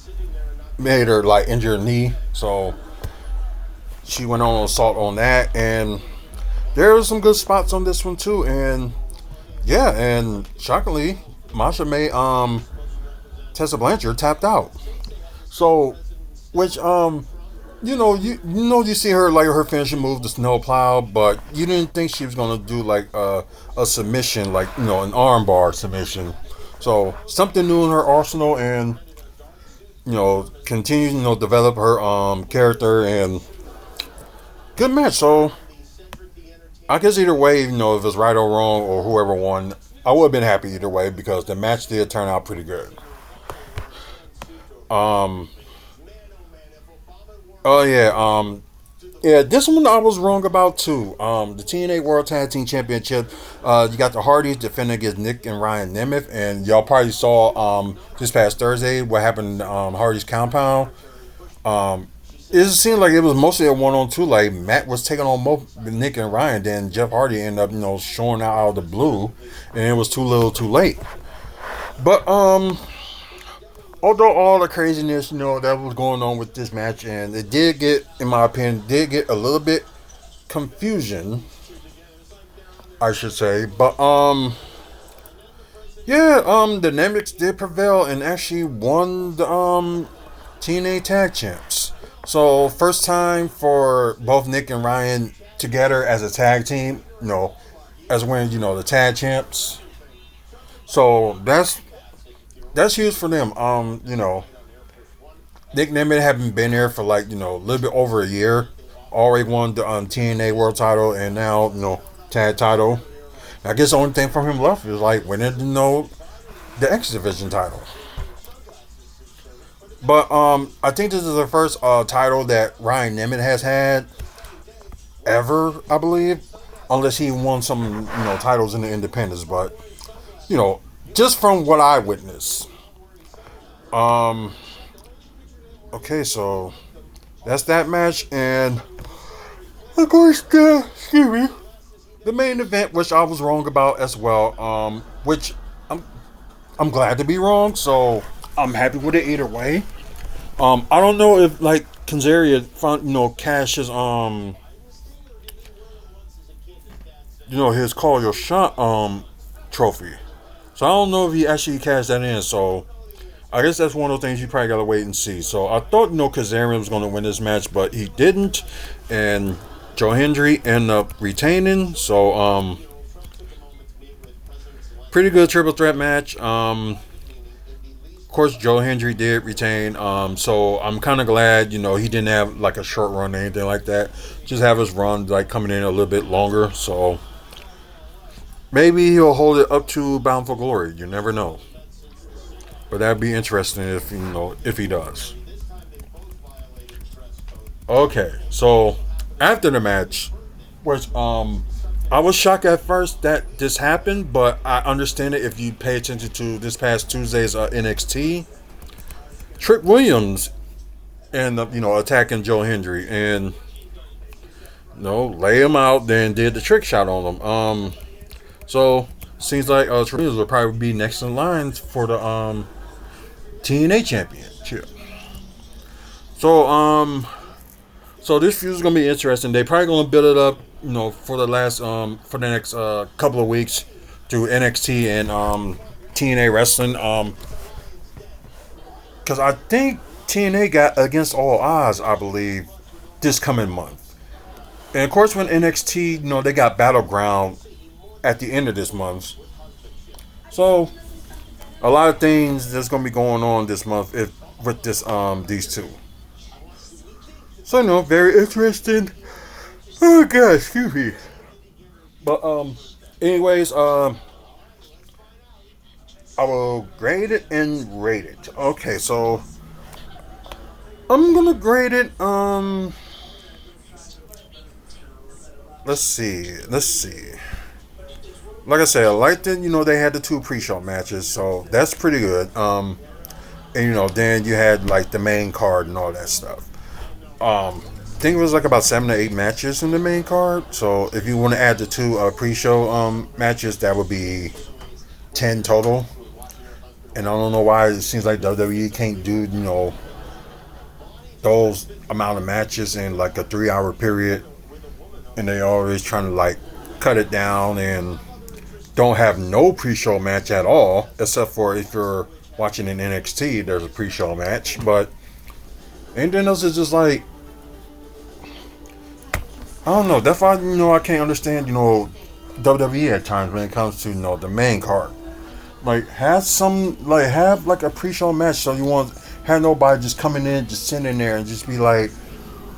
made her like injure her knee, so she went on assault on that, and there was some good spots on this one too, and yeah, and shockingly, Masha made Tessa Blanchard tapped out. So, which you see her like her finishing move, the snowplow, but you didn't think she was gonna do like a submission, like an armbar submission. So something new in her arsenal, and continue develop her character, and good match. So I guess either way, if it's right or wrong or whoever won, I would have been happy either way because the match did turn out pretty good. Um. Oh yeah. Yeah. This one I was wrong about too. The TNA World Tag Team Championship. You got the Hardys defending against Nick and Ryan Nemeth, and y'all probably saw this past Thursday what happened in Hardys compound. Um. It seemed like it was mostly a 1-on-2. Like Matt was taking on Nick and Ryan, then Jeff Hardy ended up, showing out of the blue, and it was too little, too late. But although all the craziness, that was going on with this match, and it did get, in my opinion, did get a little bit confusion, I should say. But yeah, the Nemeths did prevail and actually won the TNA Tag Champs. So first time for both Nick and Ryan together as a tag team, as winning, the tag champs. So that's huge for them. Nick Nemeth haven't been there for like a little bit over a year. Already won the TNA World Title and now tag title. I guess the only thing from him left is like winning the X Division title. But I think this is the first title that Ryan Nemeth has had ever, I believe, unless he won some titles in the independents. But you know, just from what I witnessed. Um. Okay, so that's that match, and of course, excuse me, the main event, which I was wrong about as well. Which I'm glad to be wrong, so I'm happy with it either way. I don't know if like Kanzaria found cash his his Call Your Shot trophy. So I don't know if he actually cashed that in. So I guess that's one of those things you probably gotta wait and see. So I thought Kazarian was gonna win this match, but he didn't, and Joe Hendry ended up retaining. So pretty good triple threat match. Of course, Joe Hendry did retain. So I'm kind of glad, he didn't have like a short run or anything like that. Just have his run like coming in a little bit longer. So maybe he'll hold it up to Bound for Glory. You never know. But that'd be interesting if he does. Okay, so after the match, which I was shocked at first that this happened, but I understand it if you pay attention to this past Tuesday's NXT. Trick Williams ended up, attacking Joe Hendry and, lay him out, then did the trick shot on him. So seems like Trick Williams will probably be next in line for the TNA Championship. So this feud is gonna be interesting. They probably gonna build it up, for the next couple of weeks through NXT and TNA wrestling. Because I think TNA got Against All Odds, I believe, this coming month. And of course, when NXT, they got Battleground at the end of this month. So a lot of things that's gonna be going on this month with this these two. So very interesting. Oh god, excuse me. But anyways, I will grade it and rate it. Okay, so I'm gonna grade it. Let's see. like I said, I liked it. They had the two pre-show matches, so that's pretty good. And then you had like the main card and all that stuff. I think it was like about 7 to 8 matches in the main card. So if you want to add the two pre-show matches, that would be 10 total. And I don't know why it seems like WWE can't do those amount of matches in like a 3 hour period, and they always trying to like cut it down and don't have no pre-show match at all, except for if you're watching in NXT, there's a pre-show match. But anything else is just like, I don't know. That's why I can't understand WWE at times when it comes to the main card. Like have like a pre-show match, so you want have nobody just coming in, just sitting there and just be like,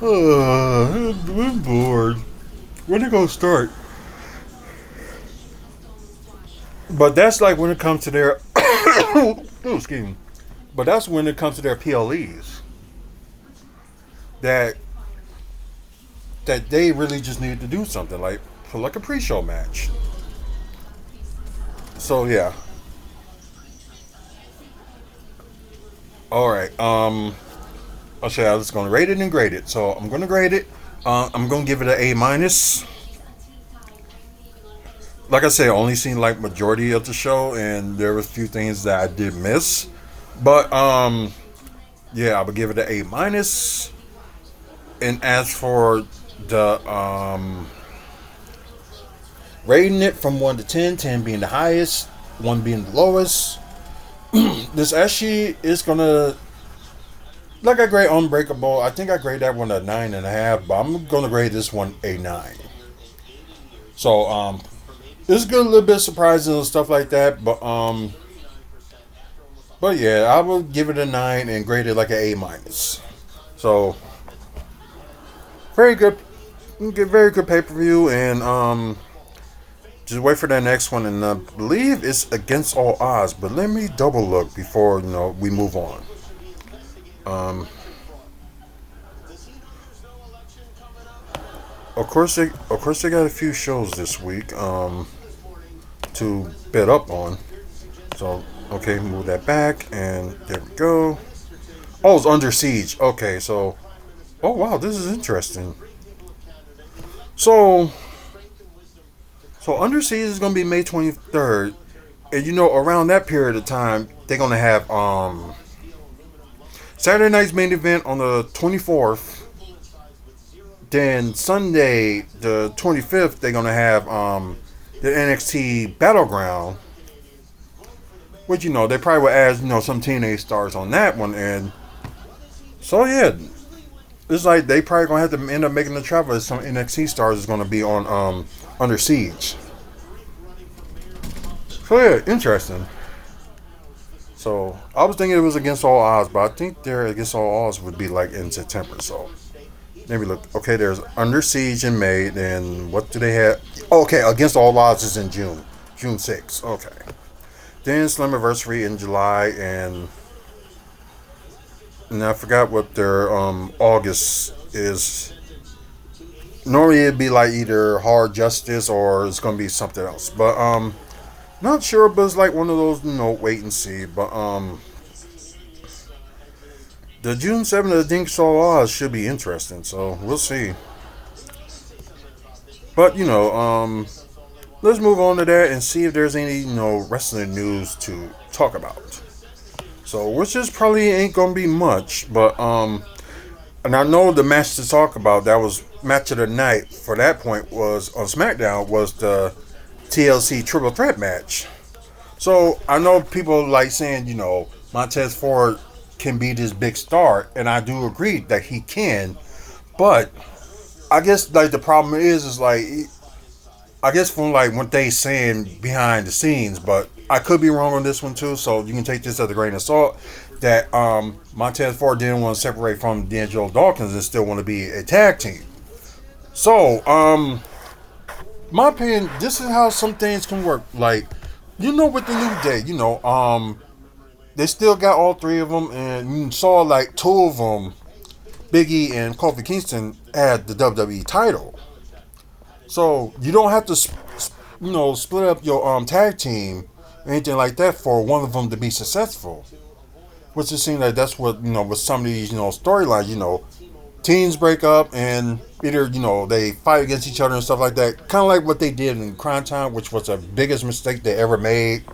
I'm bored. When it gonna start? But that's like when it comes to their excuse me. But that's when it comes to their PLEs that they really just need to do something like for like a pre-show match. So yeah. All right. Okay, I was going to rate it and grade it. So I'm going to grade it. I'm going to give it an A minus. Like I said, I only seen like majority of the show, and there was a few things that I did miss. But yeah, I would give it an A minus. And as for the rating it from 1 to 10, 10 being the highest, 1 being the lowest. This actually is gonna like I grade Unbreakable. I think I grade that one a 9.5, but I'm gonna grade this one a 9. So it's good, a little bit surprising and stuff like that, but yeah, I will give it a 9 and grade it like an A minus. So very good, very good pay per view, and just wait for that next one, and I believe it's Against All Odds. But let me double look before we move on. Of course, they got a few shows this week to bet up on. So okay, move that back, and there we go. Oh, it's Under Siege. Okay, so oh wow, this is interesting. So Under Siege is gonna be May 23rd, and around that period of time they're gonna have Saturday night's main event on the 24th. Then Sunday the 25th they're gonna have the NXT Battleground, which they probably will add some TNA stars on that one, and so yeah, it's like they probably gonna have to end up making the travel. Some NXT stars is gonna be on Under Siege. So yeah, interesting. So I was thinking it was Against All Odds, but I think their Against All Odds would be like in September. So maybe look. Okay, there's Under Siege in May. Then what do they have? Okay, Against All Odds is in June, June 6th. Okay. Then Slammiversary in July, and I forgot what their August is. Normally it'd be like either Hard Justice or it's gonna be something else. But not sure, but it's like one of those, wait and see. But the June 7th of Dink Saw Oz should be interesting, so we'll see. But let's move on to that and see if there's any wrestling news to talk about. So which is probably ain't gonna be much, but and I know the match to talk about that was match of the night for that point was on SmackDown was the TLC Triple Threat match. So I know people like saying Montez Ford can be this big star, and I do agree that he can, but I guess like the problem is like I guess from like what they saying behind the scenes, but I could be wrong on this one too, so you can take this as a grain of salt. That Montez Ford didn't want to separate from D'Angelo Dawkins and still want to be a tag team. So, my opinion, this is how some things can work. Like, with the New Day, they still got all three of them, and you saw like two of them, Big E and Kofi Kingston, had the WWE title. So you don't have to split up your tag team, anything like that, for one of them to be successful. Which it seems like that's what with some of these storylines. Teams break up and either they fight against each other and stuff like that. Kind of like what they did in Crime Time, which was the biggest mistake they ever made.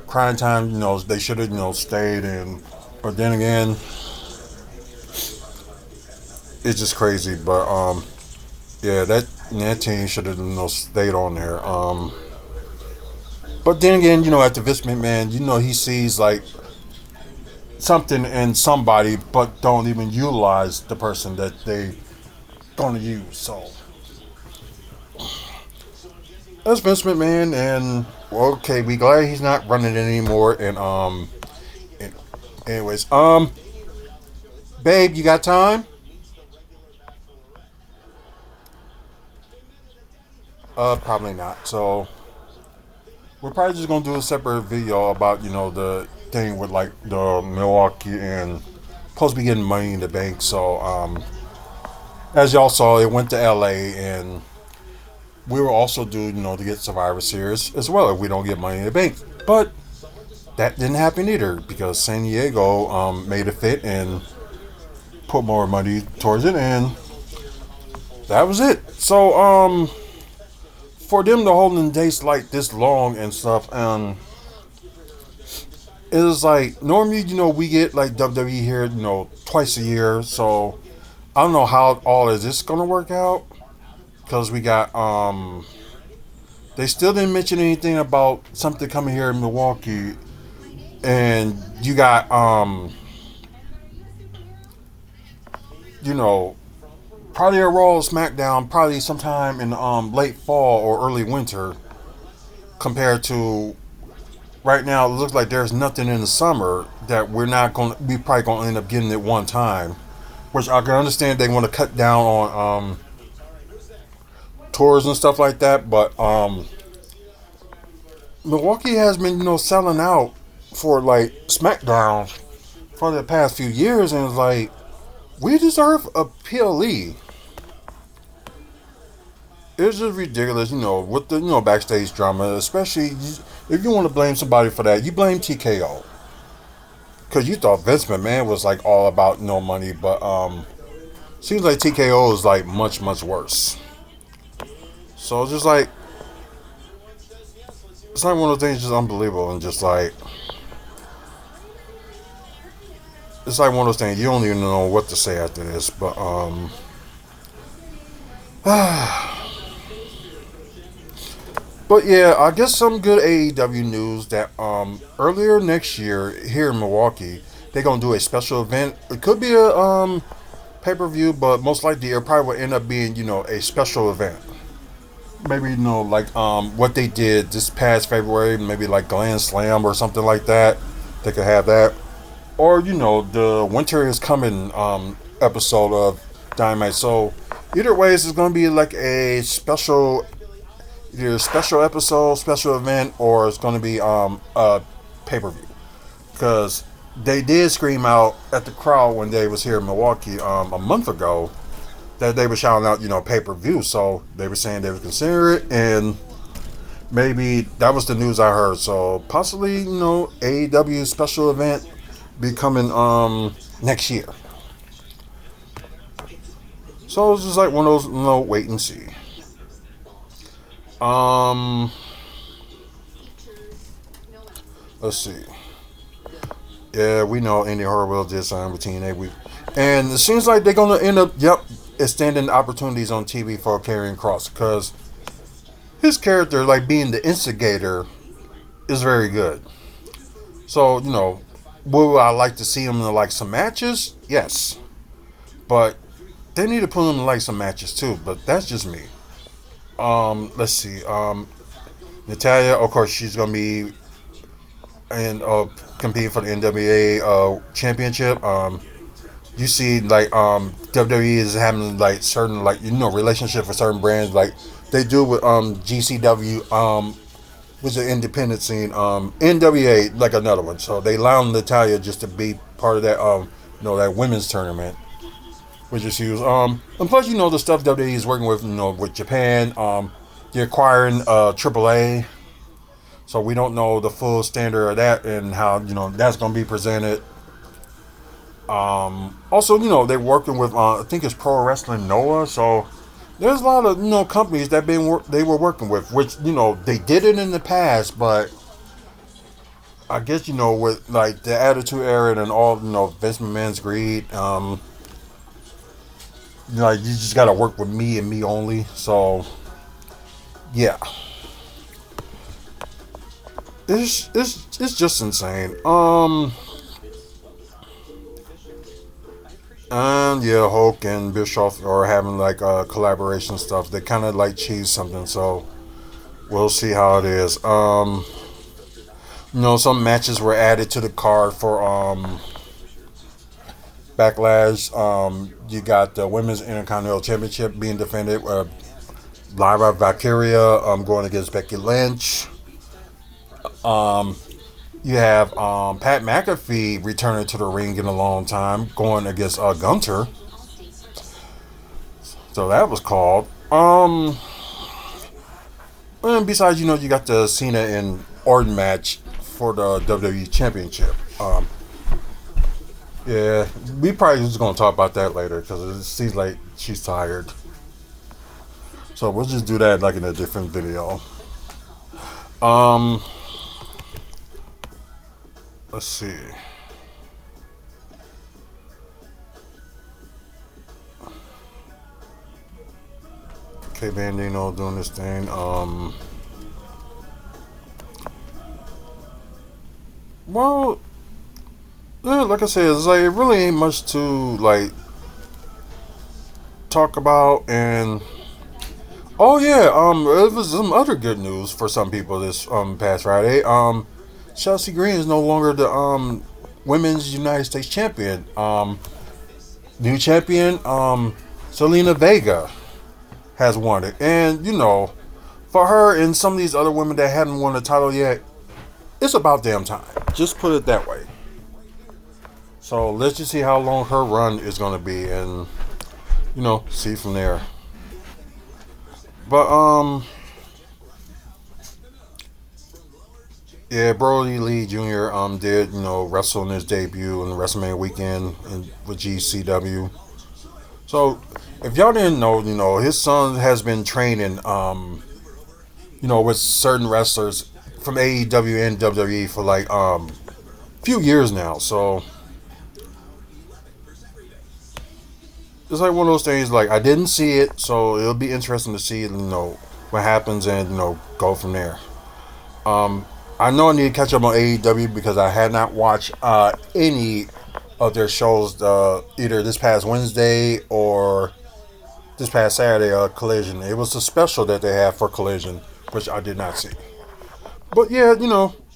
Crime Time, they should have stayed in. But then again, it's just crazy. But yeah, that team should have stayed on there. But then again, at the Vince McMahon, he sees like something in somebody, but don't even utilize the person that they gonna use. So that's Vince McMahon, and okay, we glad he's not running it anymore. And anyways, babe, you got time? Probably not. So we're probably just gonna do a separate video about the thing with like the Milwaukee and supposed to be getting money in the bank. So as y'all saw, it went to LA, and we were also due to get Survivor Series as well if we don't get money in the bank. But that didn't happen either because San Diego made a fit and put more money towards it, and that was it. So for them to hold in dates like this long and stuff, it was like normally we get like WWE here twice a year. So I don't know how all is this gonna work out because we got they still didn't mention anything about something coming here in Milwaukee, and you got you know probably a Raw or SmackDown probably sometime in late fall or early winter compared to right now. It looks like there's nothing in the summer that we probably gonna end up getting at one time, which I can understand they want to cut down on tours and stuff like that. But Milwaukee has been selling out for like SmackDown for the past few years, and it's like we deserve a PLE. It's just ridiculous, with the backstage drama. Especially if you want to blame somebody for that, you blame TKO because you thought Vince McMahon was like all about no money, but seems like TKO is like much worse. So it's like one of those things just unbelievable and just like it's like one of those things you don't even know what to say after this. But but yeah, I guess some good AEW news that earlier next year here in Milwaukee they're gonna do a special event. It could be a pay per view, but most likely it probably will end up being a special event. Maybe like what they did this past February, maybe like Grand Slam or something like that. They could have that, or the Winter is Coming episode of Dynamite. So either way, it's going to be like a special, either special episode, special event, or it's going to be a pay per view because they did scream out at the crowd when they was here in Milwaukee a month ago that they were shouting out, pay per view. So they were saying they would consider it, and maybe that was the news I heard. So possibly, AEW special event be coming next year. So it's just like one of those, wait and see. Um, let's see. Yeah, we know Andy Harwell did sign with TNA. And it seems like they're gonna end up, extending opportunities on TV for Karrion Kross because his character, like being the instigator, is very good. So would I like to see him in like some matches? Yes, but they need to put him in like some matches too. But that's just me. Let's see. Natalia, of course, she's gonna be and competing for the NWA championship. You see, like WWE is having like certain like relationship with certain brands, like they do with GCW, with the independent scene, NWA, like another one. So they allowed Natalia just to be part of that that women's tournament, which is huge. And plus, the stuff WWE is working with, with Japan. they're acquiring AAA, so we don't know the full standard of that and how that's going to be presented. Also, they're working with I think it's Pro Wrestling Noah, so there's a lot of companies that they were working with, which they did it in the past, but I guess with like the Attitude Era and all Vince McMahon's greed, you just got to work with me and me only. So yeah, it's just insane. And yeah, Hulk and Bischoff are having like collaboration stuff. They kind of like cheese something, so we'll see how it is. Some matches were added to the card for Backlash. You got the Women's Intercontinental Championship being defended. Lyra Valkyria going against Becky Lynch. You have Pat McAfee returning to the ring in a long time, going against Gunter. So that was called. And besides, you got the Cena and Orton match for the WWE Championship. Yeah, we probably just gonna talk about that later because it seems like she's tired. So we'll just do that like in a different video. Um, let's see. Okay, Bandino doing this thing. Well, yeah, like I said, it's like it really ain't much to like talk about. And oh yeah, it was some other good news for some people this past Friday. Chelsea Green is no longer the women's United States champion. New champion, Selena Vega has won it, and for her and some of these other women that hadn't won the title yet, it's about damn time. Just put it that way. So let's just see how long her run is going to be, and see from there. But yeah, Brody Lee Jr. Did wrestle in his debut in the WrestleMania weekend with GCW. So if y'all didn't know, his son has been training with certain wrestlers from AEW and WWE for like few years now. So it's like one of those things. Like I didn't see it, so it'll be interesting to see what happens and go from there. I know I need to catch up on AEW because I had not watched any of their shows either this past Wednesday or this past Saturday. Collision. It was a special that they had for Collision, which I did not see. But yeah,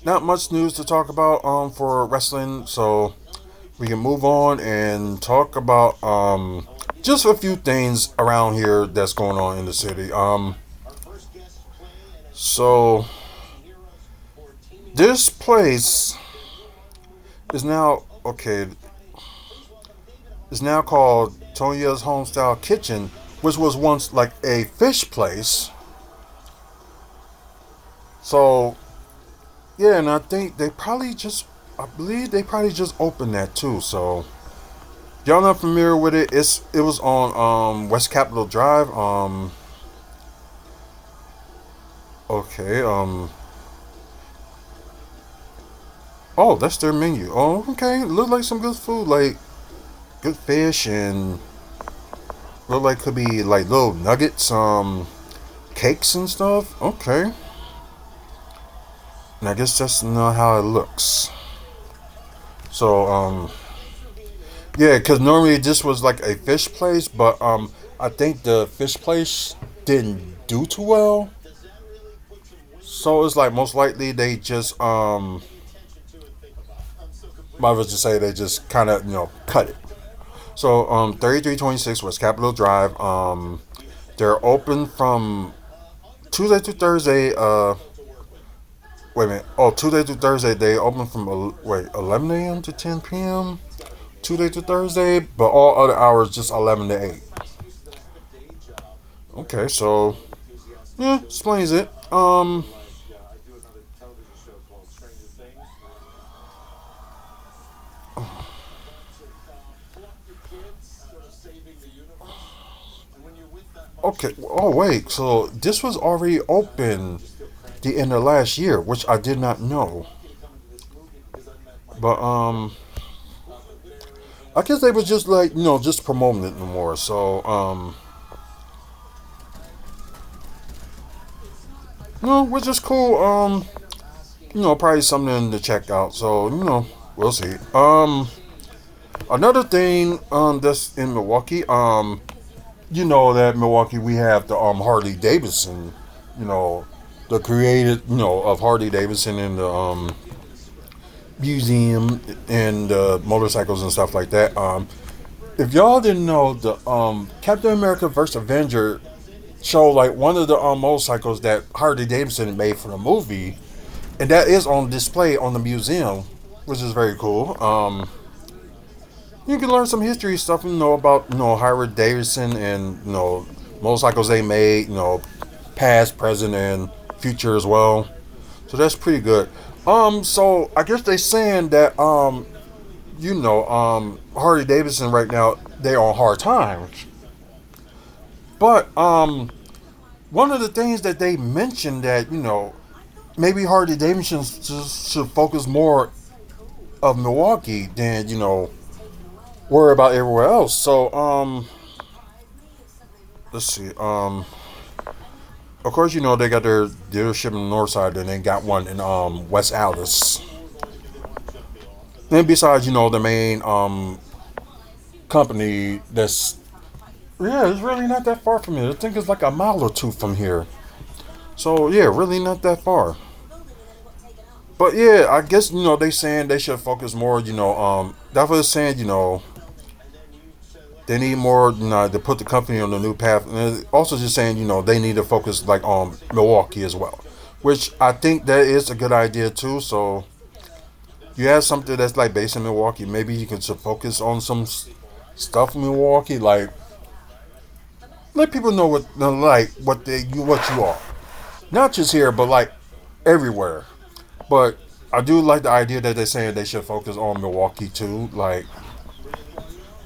not much news to talk about for wrestling, so we can move on and talk about just a few things around here that's going on in the city. So this place is now okay. It's now called Tonya's Homestyle Kitchen, which was once like a fish place. So yeah, and I think I believe they probably just opened that too. So if y'all not familiar with it, it was on West Capitol Drive. Okay, oh, that's their menu. Oh, okay, look like some good food, like good fish, and look like could be like little nuggets, cakes and stuff. Okay. And I guess that's not how it looks. So, yeah, because normally this was like a fish place, but I think the fish place didn't do too well. So it's like most likely they just, might as well just say they just kind of, cut it. So, 3326 West Capitol Drive, they're open from Tuesday to Thursday, wait a minute. Oh, Tuesday to Thursday they open from 11 a.m. to 10 p.m. Tuesday to Thursday, but all other hours just 11 to 8. Okay, so Yeah, explains it. Okay. Oh wait. So this was already open the end of last year, which I did not know. But I guess they was just like just promoting it no more. So no, which is cool. Probably something to check out. So we'll see. Another thing that's in Milwaukee. That Milwaukee we have the Harley Davidson. You know, the created of Harley Davidson in the museum and motorcycles and stuff like that. If y'all didn't know, the Captain America vs. Avenger show like one of the motorcycles that Harley Davidson made for the movie, and that is on display on the museum, which is very cool. You can learn some history stuff, about Harley Davidson and motorcycles they made, past, present, and future as well. So that's pretty good. So I guess they saying that Harley Davidson right now they on hard times. But one of the things that they mentioned that maybe Harley Davidson should focus more of Milwaukee than worry about everywhere else. So let's see. Of course they got their dealership in the north side, and they got one in West Allis. And besides the main company that's yeah, it's really not that far from here. I think it's like a mile or two from here. So yeah, really not that far. But yeah, I guess they saying they should focus more. That's what it's saying. They need more. To put the company on the new path. And also just saying they need to focus like on Milwaukee as well, which I think that is a good idea too. So you have something that's like based in Milwaukee. Maybe you can focus on some stuff in Milwaukee, like let people know what you are. Not just here, but like everywhere. But I do like the idea that they're saying they should focus on Milwaukee too. Like,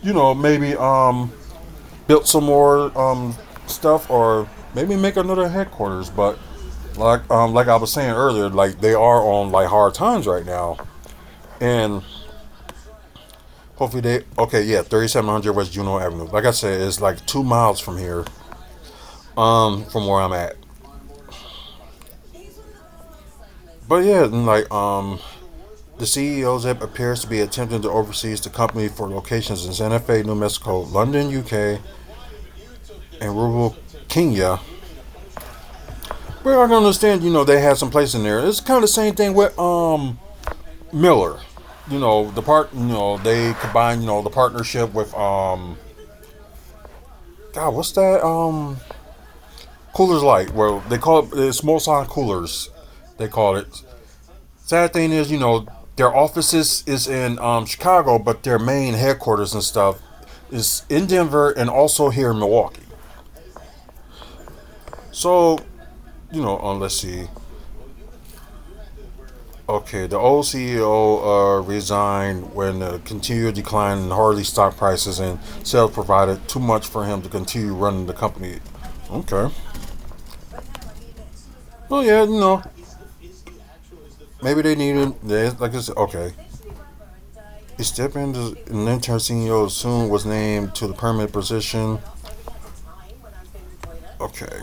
maybe build some more stuff or maybe make another headquarters. But like I was saying earlier, like they are on like hard times right now. And hopefully they okay, yeah, 3700 West Juneau Avenue. Like I said, it's like 2 miles from here, from where I'm at. But yeah, and like the CEOs appears to be attempting to oversee the company for locations in Santa Fe, New Mexico, London, UK, and rural Kenya. But I can understand, they had some place in there. It's kind of the same thing with Miller. They combined, the partnership with God, what's that? Coolers Light. Well, they call it small sign coolers. They call it. Sad thing is, their offices is in Chicago, but their main headquarters and stuff is in Denver and also here in Milwaukee. So, let's see. Okay, the old CEO resigned when the continued decline in Harley stock prices and sales provided too much for him to continue running the company. Okay. Well, yeah, maybe they needed. Like I said, okay. He stepped into an interim CEO soon was named to the permanent position. Okay.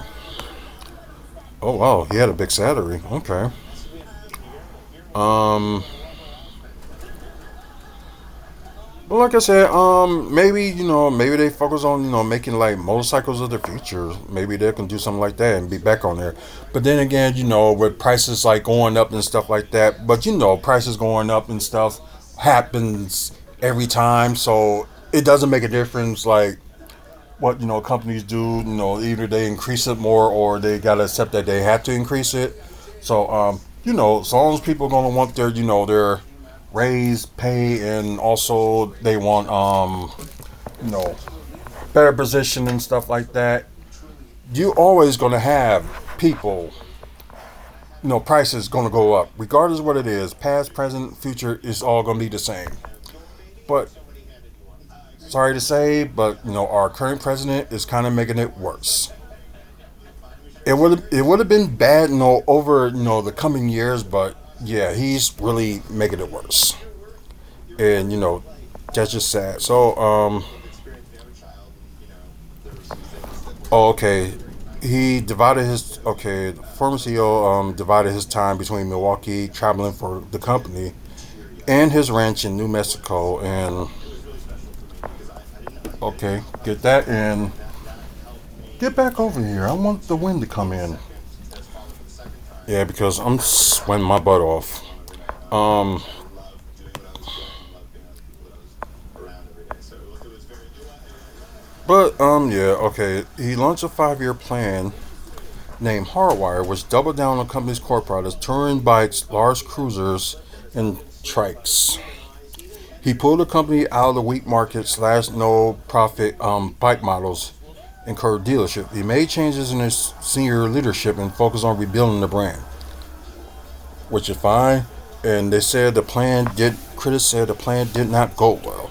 Oh wow, he had a big salary. Okay. Um. But like I said, maybe maybe they focus on making like motorcycles of the future. Maybe they can do something like that and be back on there. But then again, with prices like going up and stuff like that. But prices going up and stuff happens every time, so it doesn't make a difference. Like what companies do. Either they increase it more or they gotta accept that they have to increase it. So as long as people are gonna want their raise pay and also they want you know better position and stuff like that, you always gonna have people, price is going to go up. Regardless of what it is, past, present, future, is all going to be the same. But, sorry to say, but, our current president is kind of making it worse. It would have been bad, over, the coming years, but, yeah, he's really making it worse. And, that's just sad. So, oh, okay. The former CEO divided his time between Milwaukee, traveling for the company, and his ranch in New Mexico. And, okay, get that and get back over here. I want the wind to come in. Yeah, because I'm sweating my butt off. Um, yeah, okay. He launched a 5-year plan named Hardwire, which doubled down on the company's core products: touring bikes, large cruisers, and trikes. He pulled the company out of the weak market slash no profit bike models and curved dealership. He made changes in his senior leadership and focused on rebuilding the brand, which is fine. And they said critics said the plan did not go well,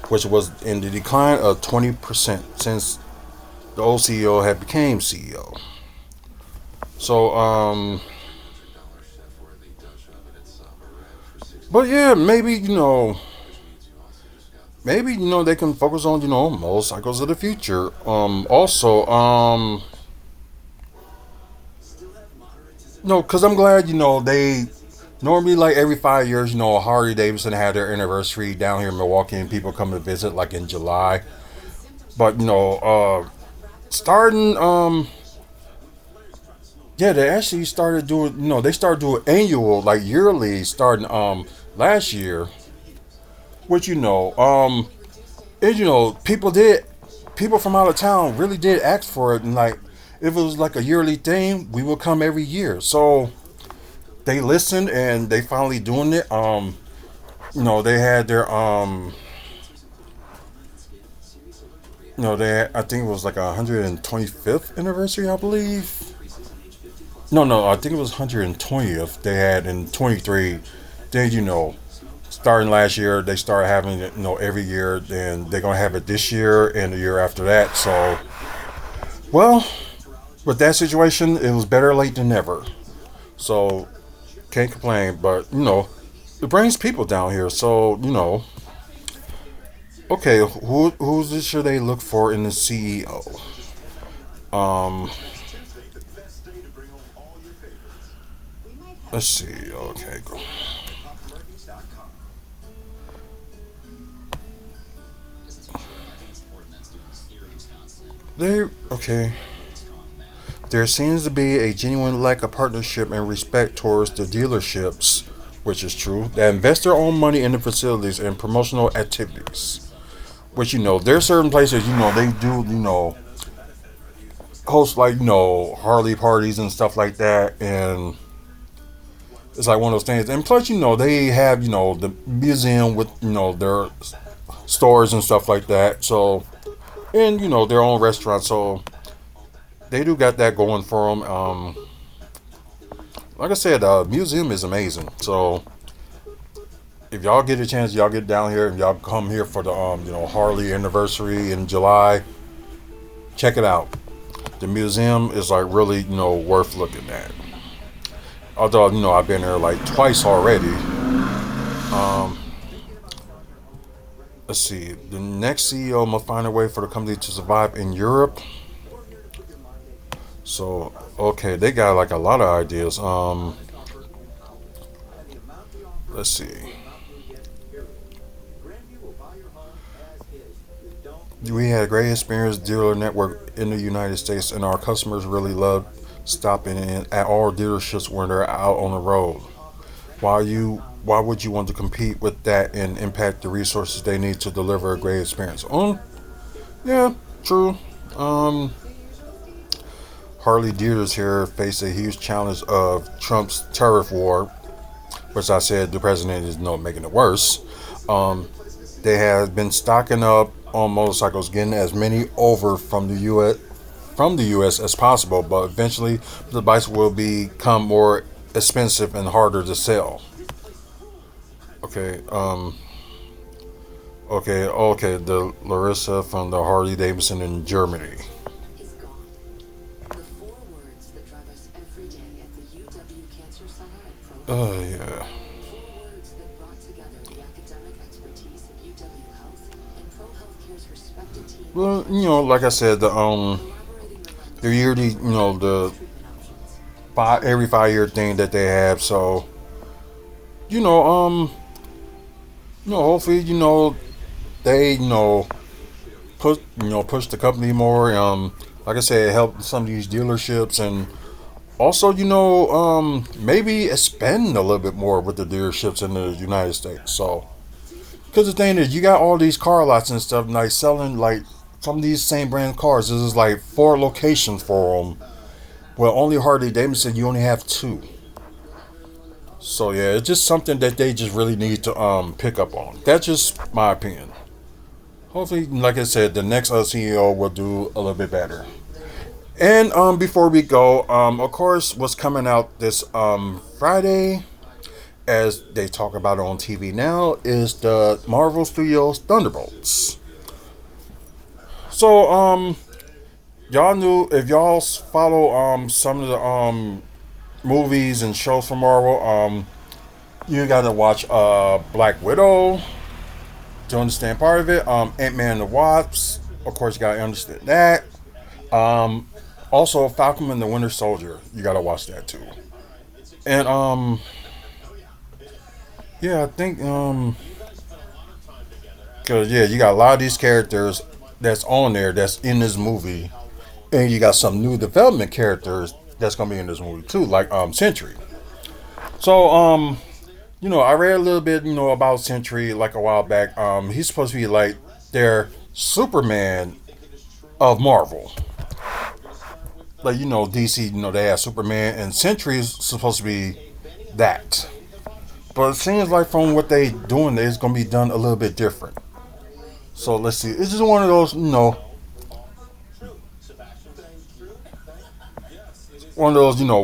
which was in the decline of 20% since the old CEO had became CEO. So, but yeah, maybe they can focus on motorcycles of the future. Also, no, because I'm glad they normally, like, every 5 years, Harley Davidson had their anniversary down here in Milwaukee, and people come to visit like in July. But starting yeah, they actually started doing they started doing annual, like, yearly, starting last year, which and people from out of town really did ask for it, and, like, if it was like a yearly thing, we will come every year. So they listened and they finally doing it. They had their I think it was like 125th anniversary, I believe. No, I think it was 120th they had in 23. Then, starting last year, they started having it, every year. Then they're gonna have it this year and the year after that. So, well, with that situation, it was better late than never. So, can't complain. But, it brings people down here. So, okay, should they look for in the CEO? Um, let's see. Okay, go. Okay. There seems to be a genuine lack of partnership and respect towards the dealerships, which is true, that invest their own money in the facilities and promotional activities. Which, there are certain places, they do, host, like, Harley parties and stuff like that. And it's like one of those things. And plus, they have, the museum with, their stores and stuff like that. So, and, their own restaurants. So, they do got that going for them. Like I said, the museum is amazing. So, if y'all get a chance, y'all get down here and y'all come here for the Harley anniversary in July. Check it out. The museum is, like, really worth looking at. Although I've been there like twice already. Um, let's see. The next CEO must find a way for the company to survive in Europe. So, okay, they got, like, a lot of ideas. Let's see. We had a great experience dealer network in the United States, and our customers really love stopping in at all dealerships when they're out on the road. Why would you want to compete with that and impact the resources they need to deliver a great experience? Yeah, true. Um, Harley dealers here face a huge challenge of Trump's tariff war, which I said the president is making it worse. Um, they have been stocking up on motorcycles, getting as many over from the U.S. from the U.S. as possible, but eventually the bikes will become more expensive and harder to sell. Okay, okay. The Larissa from the Harley Davidson in Germany. Yeah. Well, like I said, the yearly, the every 5 year thing that they have. So, you know, um, hopefully, they, push the company more. Like I said, help some of these dealerships, and also, maybe expand a little bit more with the dealerships in the United States. So, because the thing is, you got all these car lots and stuff, like selling like some of these same brand cars. This is like 4 locations for them. Well, only Harley Davidson, you only have two. So yeah, it's just something that they just really need to pick up on. That's just my opinion. Hopefully, like I said, the next CEO will do a little bit better. And before we go, of course, what's coming out this Friday, as they talk about it on TV now, is the Marvel Studios Thunderbolts. So y'all knew, if y'all follow some of the movies and shows from Marvel, you got to watch Black Widow to understand part of it. Ant Man and the Wasp, of course, you got to understand that. Um, Also, Falcon and the Winter Soldier, you got to watch that too. And yeah, I think cause yeah, you got a lot of these characters that's on there that's in this movie, and you got some new development characters that's gonna be in this movie too, like Sentry. So I read a little bit, about Sentry like a while back. He's supposed to be like their Superman of Marvel. Like DC, they have Superman, and Sentry is supposed to be that. But it seems like from what they doing, it's gonna be done a little bit different. So let's see. It's just one of those,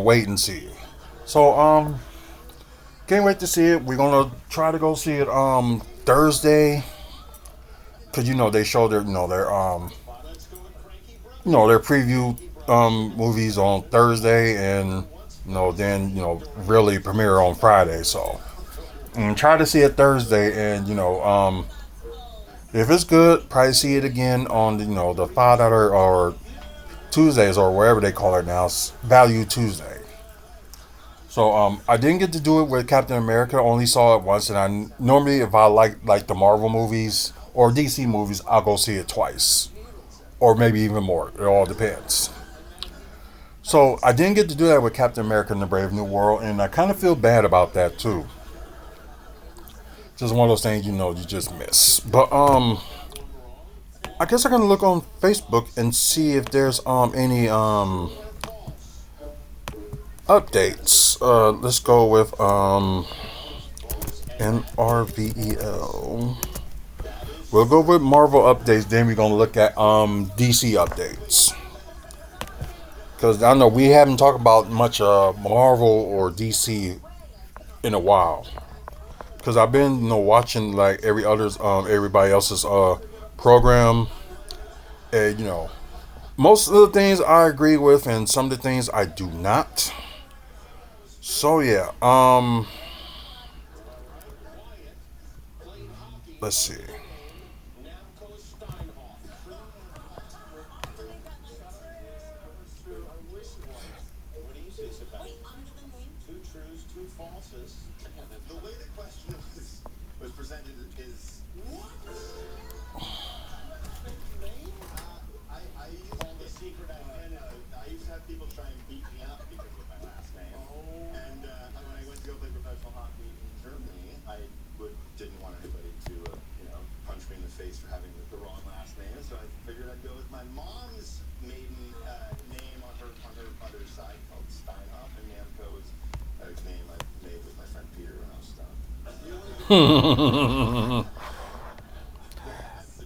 wait and see. So can't wait to see it. We're gonna try to go see it Thursday, because they show their preview movies on Thursday, and then really premiere on Friday. So try to see it Thursday, and if it's good, probably see it again on the $5 or Tuesdays, or wherever they call it now, Value Tuesday. So I didn't get to do it with Captain America. Only saw it once, and I normally, if I like the Marvel movies or DC movies, I'll go see it twice, or maybe even more. It all depends. So I didn't get to do that with Captain America and the Brave New World, and I kind of feel bad about that too. Just one of those things, you just miss. But I guess I'm gonna look on Facebook and see if there's any updates. Let's go with MRVEL. We'll go with Marvel updates. Then we're gonna look at DC updates, because I know we haven't talked about much Marvel or DC in a while. Because I've been watching like everybody else's program, and most of the things I agree with, and some of the things I do not. So yeah, let's see.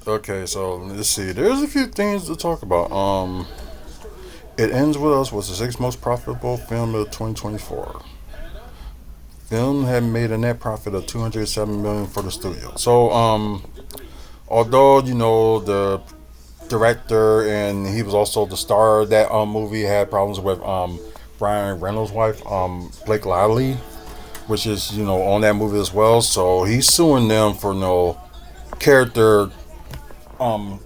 Okay, so let's see. There's a few things to talk about. It Ends With Us was the sixth most profitable film of 2024. Film had made a net profit of 207 million for the studio. So, although the director and he was also the star of that movie had problems with Ryan Reynolds' wife, Blake Lively, which is on that movie as well. So he's suing them for no character. Um,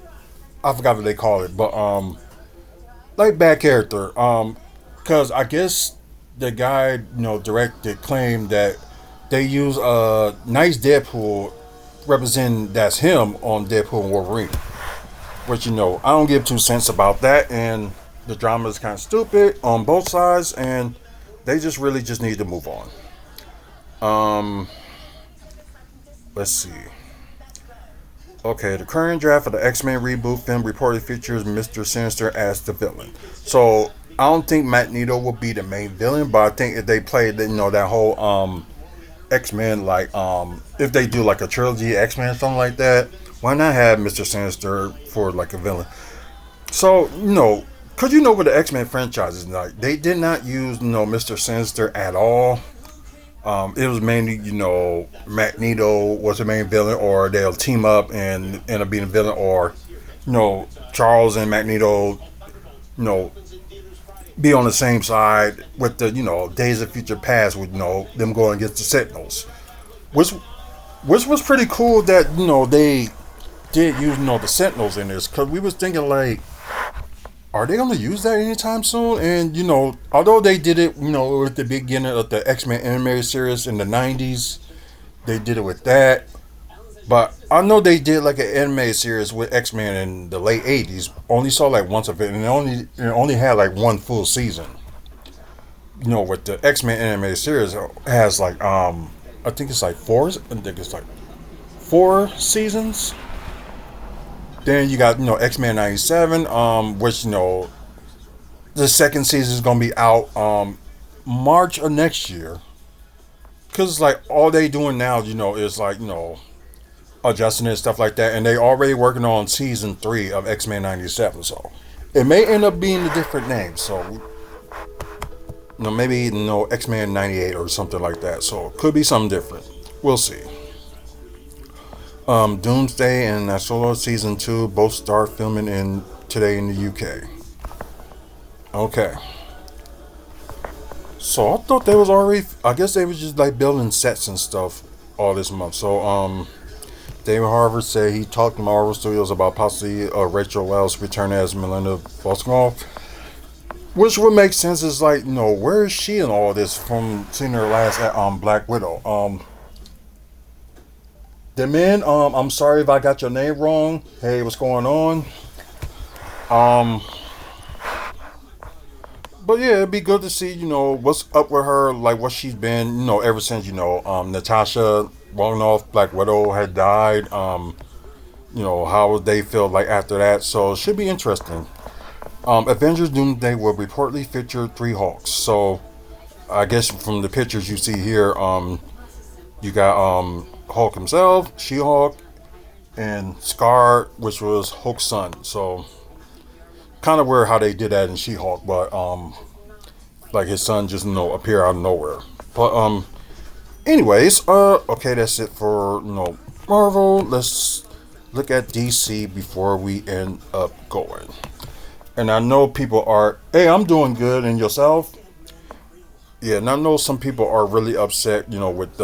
I forgot what they call it, but like bad character. Because I guess the guy directed claimed that they use a nice Deadpool representing that's him on Deadpool and Wolverine. Which I don't give 2 cents about that, and the drama is kind of stupid on both sides, and they just really just need to move on. Um, let's see. Okay, the current draft of the X-Men reboot film reportedly features Mr. Sinister as the villain. So I don't think Magneto will be the main villain, but I think if they play that whole X-Men like if they do like a trilogy X-Men or something like that, why not have Mr. Sinister for like a villain? So cause with the X-Men franchises, like they did not use Mr. Sinister at all. It was mainly, Magneto was the main villain, or they'll team up and end up being a villain, or, Charles and Magneto, be on the same side with the, Days of Future Past with, them going against the Sentinels. Which, which was pretty cool that, they did use, the Sentinels in this, because we was thinking, like, are they going to use that anytime soon? And, although they did it, at the beginning of the X-Men animated series in the 90s, they did it with that. But I know they did like an anime series with X-Men in the late 80s. Only saw like once of it, and it only had like one full season. With the X-Men animated series has like, I think it's like four, I think it's like 4 seasons. Then you got X-Men 97, which the second season is gonna be out March of next year. Cause like all they doing now, is like adjusting it and stuff like that, and they already working on season 3 of X-Men 97. So it may end up being a different name. So maybe X-Men 98 or something like that. So it could be something different. We'll see. Doomsday and Solo season 2 both start filming in today in the UK. Okay. So I thought they was already. I guess they was just like building sets and stuff all this month. So David Harbour said he talked to Marvel Studios about possibly Rachel Wells returning as Melinda Voskoff, which would make sense. Is like where is she in all this from seeing her last at Black Widow. The man, I'm sorry if I got your name wrong. Hey, what's going on? Um, but yeah, it'd be good to see, what's up with her, like what she's been, ever since, Natasha Romanoff, Black Widow, had died. How would they feel like after that? So it should be interesting. Avengers Doomsday will reportedly feature 3 Hawks. So I guess from the pictures you see here, you got Hulk himself, She-Hulk, and Scar, which was Hulk's son. So kind of weird how they did that in She-Hulk, but like his son just appear out of nowhere. But anyways, okay, that's it for Marvel. Let's look at DC before we end up going. And I know people are, hey, I'm doing good, and yourself? Yeah, and I know some people are really upset, with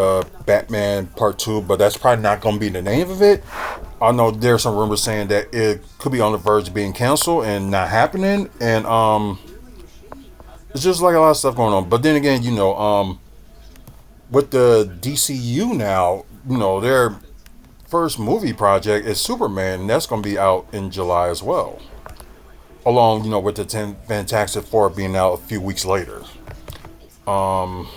Batman Part 2, but that's probably not going to be the name of it. I know there's some rumors saying that it could be on the verge of being canceled and not happening, and it's just like a lot of stuff going on. But then again, with the DCU now, their first movie project is Superman, and that's going to be out in July as well. Along, with the Fantastic Four being out a few weeks later. Now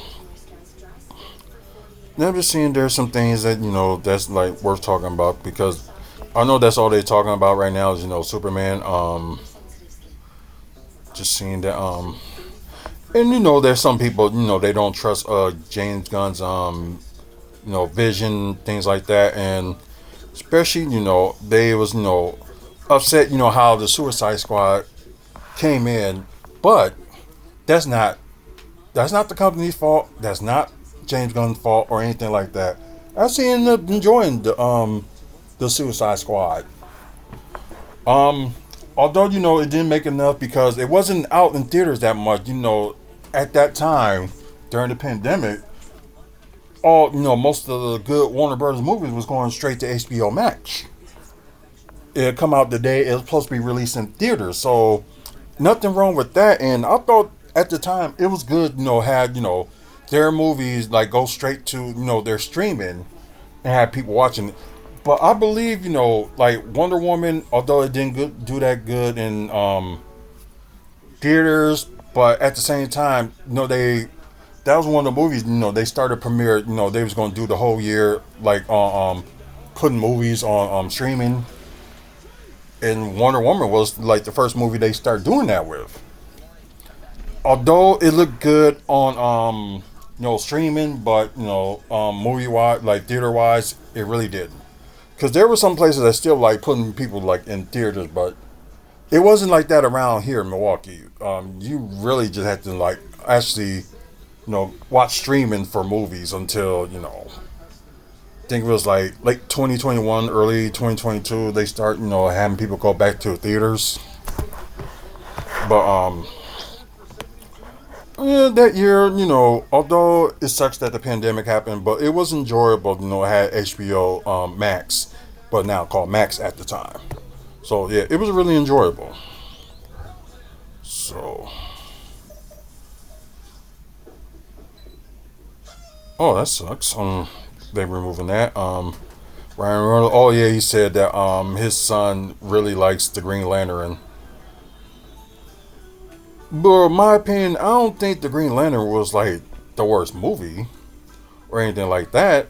I'm just seeing there's some things that that's like worth talking about, because I know that's all they're talking about right now is Superman. Just seeing that and there's some people they don't trust James Gunn's vision, things like that, and especially they was upset how the Suicide Squad came in But that's not that's not the company's fault. That's not James Gunn's fault or anything like that. I actually ended up enjoying the Suicide Squad. Um, Although it didn't make enough because it wasn't out in theaters that much. At that time during the pandemic, all most of the good Warner Brothers movies was going straight to HBO Max. It come out the day it was supposed to be released in theaters, so nothing wrong with that. And I thought at the time it was good. Had their movies like go straight to their streaming and have people watching it. But I believe like Wonder Woman, although it didn't do that good in theaters, but at the same time, that was one of the movies. They started premiere. They was going to do the whole year like on putting movies on streaming, and Wonder Woman was like the first movie they started doing that with. Although it looked good on streaming, but movie wise, like theater wise, it really didn't. Because there were some places that still like putting people like in theaters, but it wasn't like that around here in Milwaukee. You really just had to like actually watch streaming for movies until I think it was like late 2021, early 2022. They start having people go back to theaters, but yeah, that year, although it sucks that the pandemic happened, but it was enjoyable. It had HBO Max, but now called Max at the time. So yeah, it was really enjoyable. So, oh, that sucks. They removing that. Ryan Reynolds. Oh yeah, he said that his son really likes the Green Lantern. But in my opinion, I don't think the Green Lantern was like the worst movie or anything like that.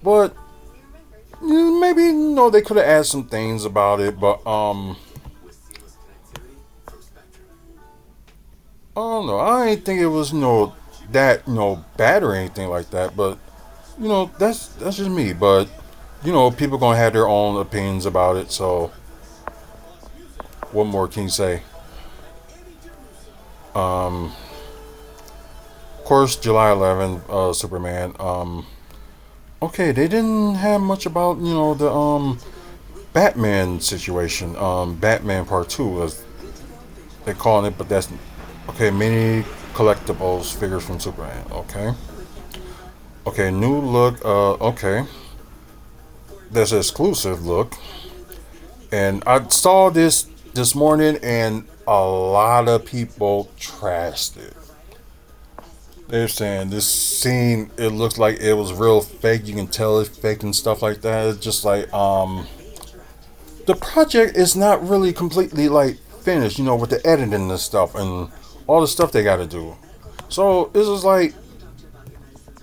But maybe they could have added some things about it. But I don't know. I ain't think it was that bad or anything like that. But that's just me. But people gonna have their own opinions about it. So what more can you say? Um, of course, July 11th, Superman. Okay, they didn't have much about the Batman situation. Batman Part Two as they calling it, but that's okay. Mini collectibles figures from Superman. Okay, okay, new look. Okay, that's an exclusive look, and I saw this morning, and a lot of people trashed it. They're saying this scene, it looks like it was real fake. You can tell it's fake and stuff like that. It's just like the project is not really completely like finished, with the editing and stuff and all the stuff they got to do. So it's just like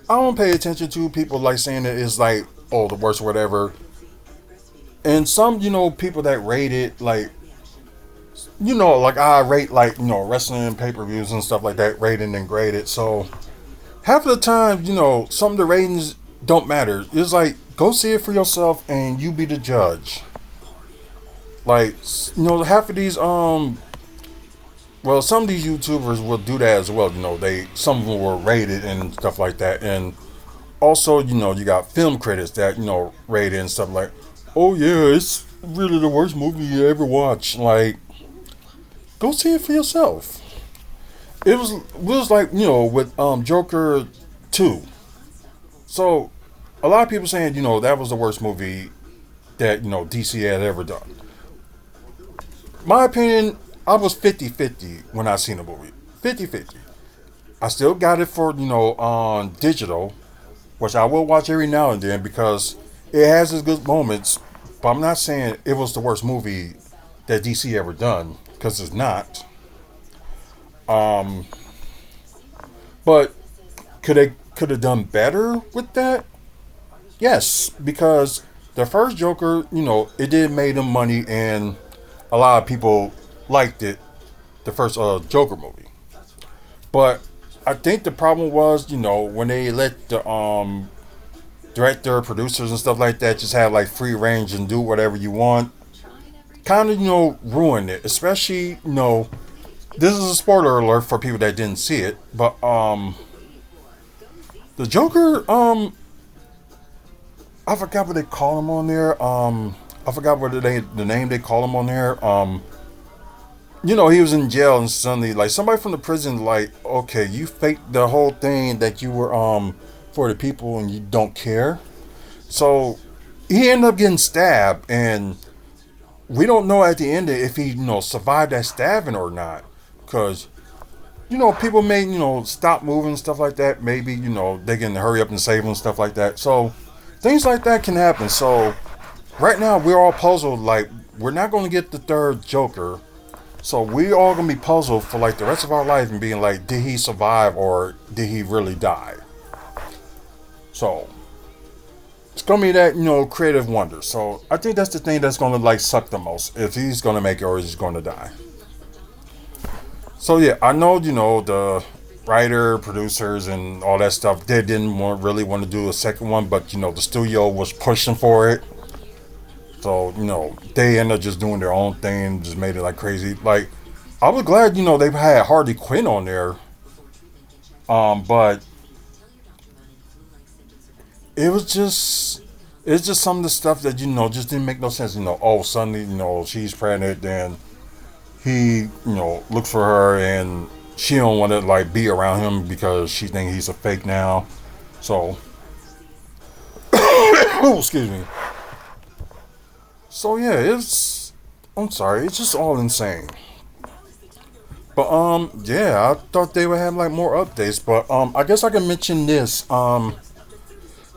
I don't pay attention to people like saying that it's like the worst or whatever. And some people that rate it like like I rate like wrestling pay per views and stuff like that, rated and graded. So half of the time, some of the ratings don't matter. It's like go see it for yourself and you be the judge. Like half of these well, some of these YouTubers will do that as well. Some of them were rated and stuff like that, and also you got film critics that rate it and stuff like, oh yeah, it's really the worst movie you ever watched. Like, go see it for yourself. It was like with Joker 2. So a lot of people saying that was the worst movie that DC had ever done. My opinion, I was 50-50 when I seen the movie. 50-50. I still got it for on digital, which I will watch every now and then because it has its good moments. But I'm not saying it was the worst movie that DC ever done because it's not. Um, but could have done better with that? Yes, because the first Joker, it did made them money and a lot of people liked it. The first Joker movie, but I think the problem was when they let the director, producers, and stuff like that just have like free range and do whatever you want. Kind of ruined it, especially this is a spoiler alert for people that didn't see it, but the Joker, I forgot what they call him on there. I forgot what the name they call him on there. He was in jail and suddenly, like, somebody from the prison, like, okay, you faked the whole thing that you were for the people and you don't care. So he ended up getting stabbed, and we don't know at the end if he survived that stabbing or not, because people may stop moving and stuff like that. Maybe they can hurry up and save him and stuff like that. So things like that can happen. So right now we're all puzzled. Like, we're not going to get the third Joker. So we all gonna be puzzled for like the rest of our life and being like, did he survive or did he really die? So it's gonna be that creative wonder. So I think that's the thing that's gonna like suck the most, if he's gonna make it or he's gonna die. So yeah, I know the writer, producers, and all that stuff. They didn't really want to do a second one, but the studio was pushing for it. So they ended up just doing their own thing, just made it like crazy. Like, I was glad they had Harley Quinn on there, but it was just it's just some of the stuff that just didn't make no sense. Oh, suddenly she's pregnant, then he looks for her, and she don't want to like be around him because she think he's a fake now. So, oh, excuse me. So yeah, I'm sorry, it's just all insane. But yeah, I thought they would have like more updates, but I guess I can mention this.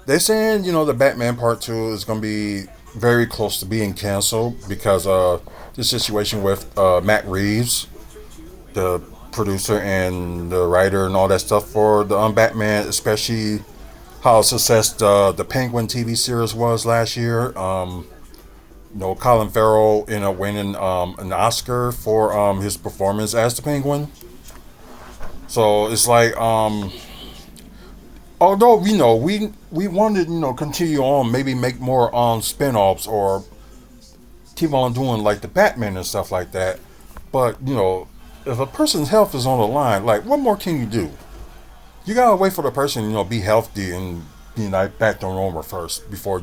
They're saying the Batman Part Two is gonna be very close to being canceled because the situation with Matt Reeves, the producer and the writer and all that stuff for the Batman, especially how success the Penguin TV series was last year. Colin Farrell ended up winning an Oscar for his performance as the Penguin. So it's like, although we wanted continue on, maybe make more spin-offs or keep on doing like the Batman and stuff like that. But if a person's health is on the line, like, what more can you do? You gotta wait for the person be healthy and be like back to normal first before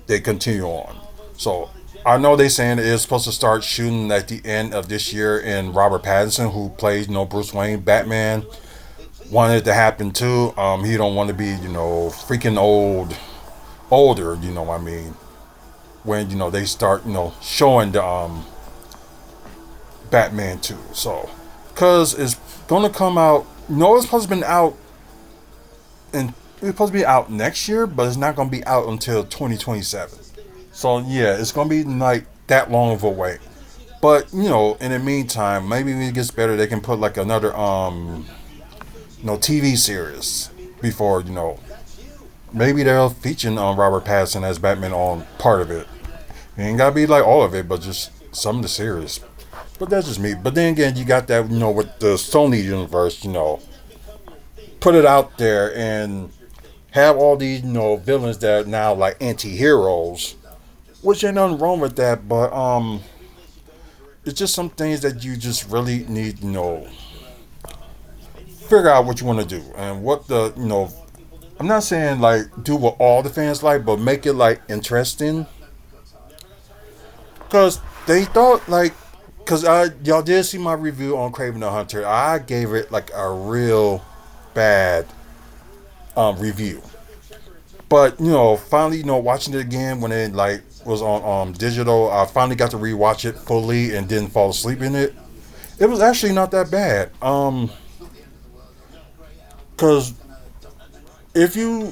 they continue on. So I know they saying it is supposed to start shooting at the end of this year, and Robert Pattinson, who plays Bruce Wayne, Batman, wanted it to happen too. He don't want to be freaking older. What I mean, when they start showing the Batman too. So because it's gonna come out. It's supposed to be out and it's supposed to be out next year, but it's not gonna be out until 2027. So yeah, it's gonna be like that long of a wait. But in the meantime, maybe when it gets better, they can put like another TV series before maybe they'll feature Robert Pattinson as Batman on part of it. It ain't gotta be like all of it, but just some of the series. But that's just me. But then again, you got that with the Sony universe, put it out there and have all these villains that are now like anti-heroes, which ain't nothing wrong with that, but it's just some things that you just really need figure out what you want to do and what the I'm not saying like do what all the fans like, but make it like interesting, because they thought like, because y'all did see my review on Craven the Hunter. I gave it like a real bad review. But finally, watching it again when it like was on digital, I finally got to rewatch it fully and didn't fall asleep in it. It was actually not that bad. Because if you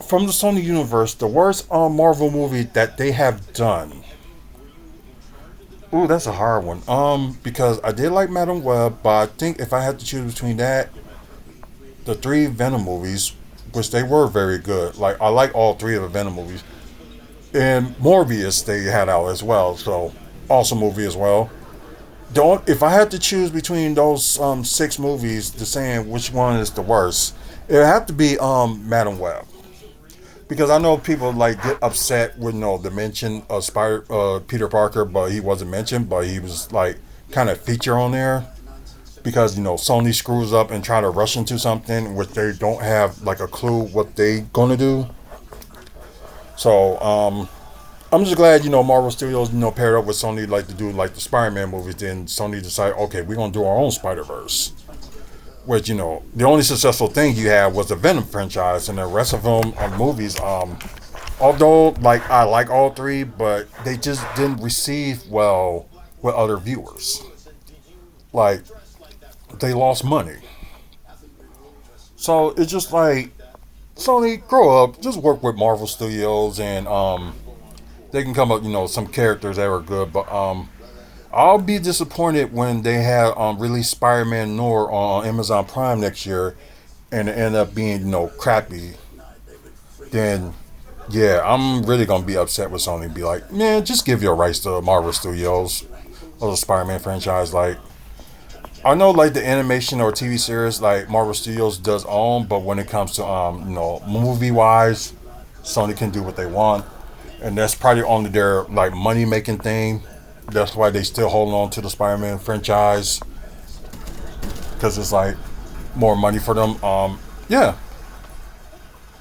from the Sony universe, the worst Marvel movie that they have done. Ooh, that's a hard one. Because I did like Madam Web, but I think if I had to choose between that, the three Venom movies, which they were very good. Like, I like all three of the Venom movies. And Morbius they had out as well, so awesome movie as well. Don't if I had to choose between those six movies, to saying which one is the worst, it would have to be Madam Web, because I know people like get upset with the mention of Spider Peter Parker, but he wasn't mentioned, but he was like kind of feature on there. because Sony screws up and try to rush into something which they don't have like a clue what they gonna do. So I'm just glad Marvel Studios paired up with Sony like to do like the Spider-Man movies. Then Sony decided, okay, we're gonna do our own Spider-Verse. Which the only successful thing you had was the Venom franchise, and the rest of them are movies. Although like I like all three, but they just didn't receive well with other viewers. Like they lost money. So it's just like Sony, grow up, just work with Marvel Studios, and they can come up, some characters that are good. But I'll be disappointed when they have release Spider-Man Noir on Amazon Prime next year, and it end up being crappy. Then yeah, I'm really gonna be upset with Sony and be like, man, just give your rights to Marvel Studios or the Spider-Man franchise. Like I know like the animation or TV series like Marvel Studios does own, but when it comes to movie wise, Sony can do what they want, and that's probably only their like money making thing. That's why they still hold on to the Spider-Man franchise because it's like more money for them. Yeah,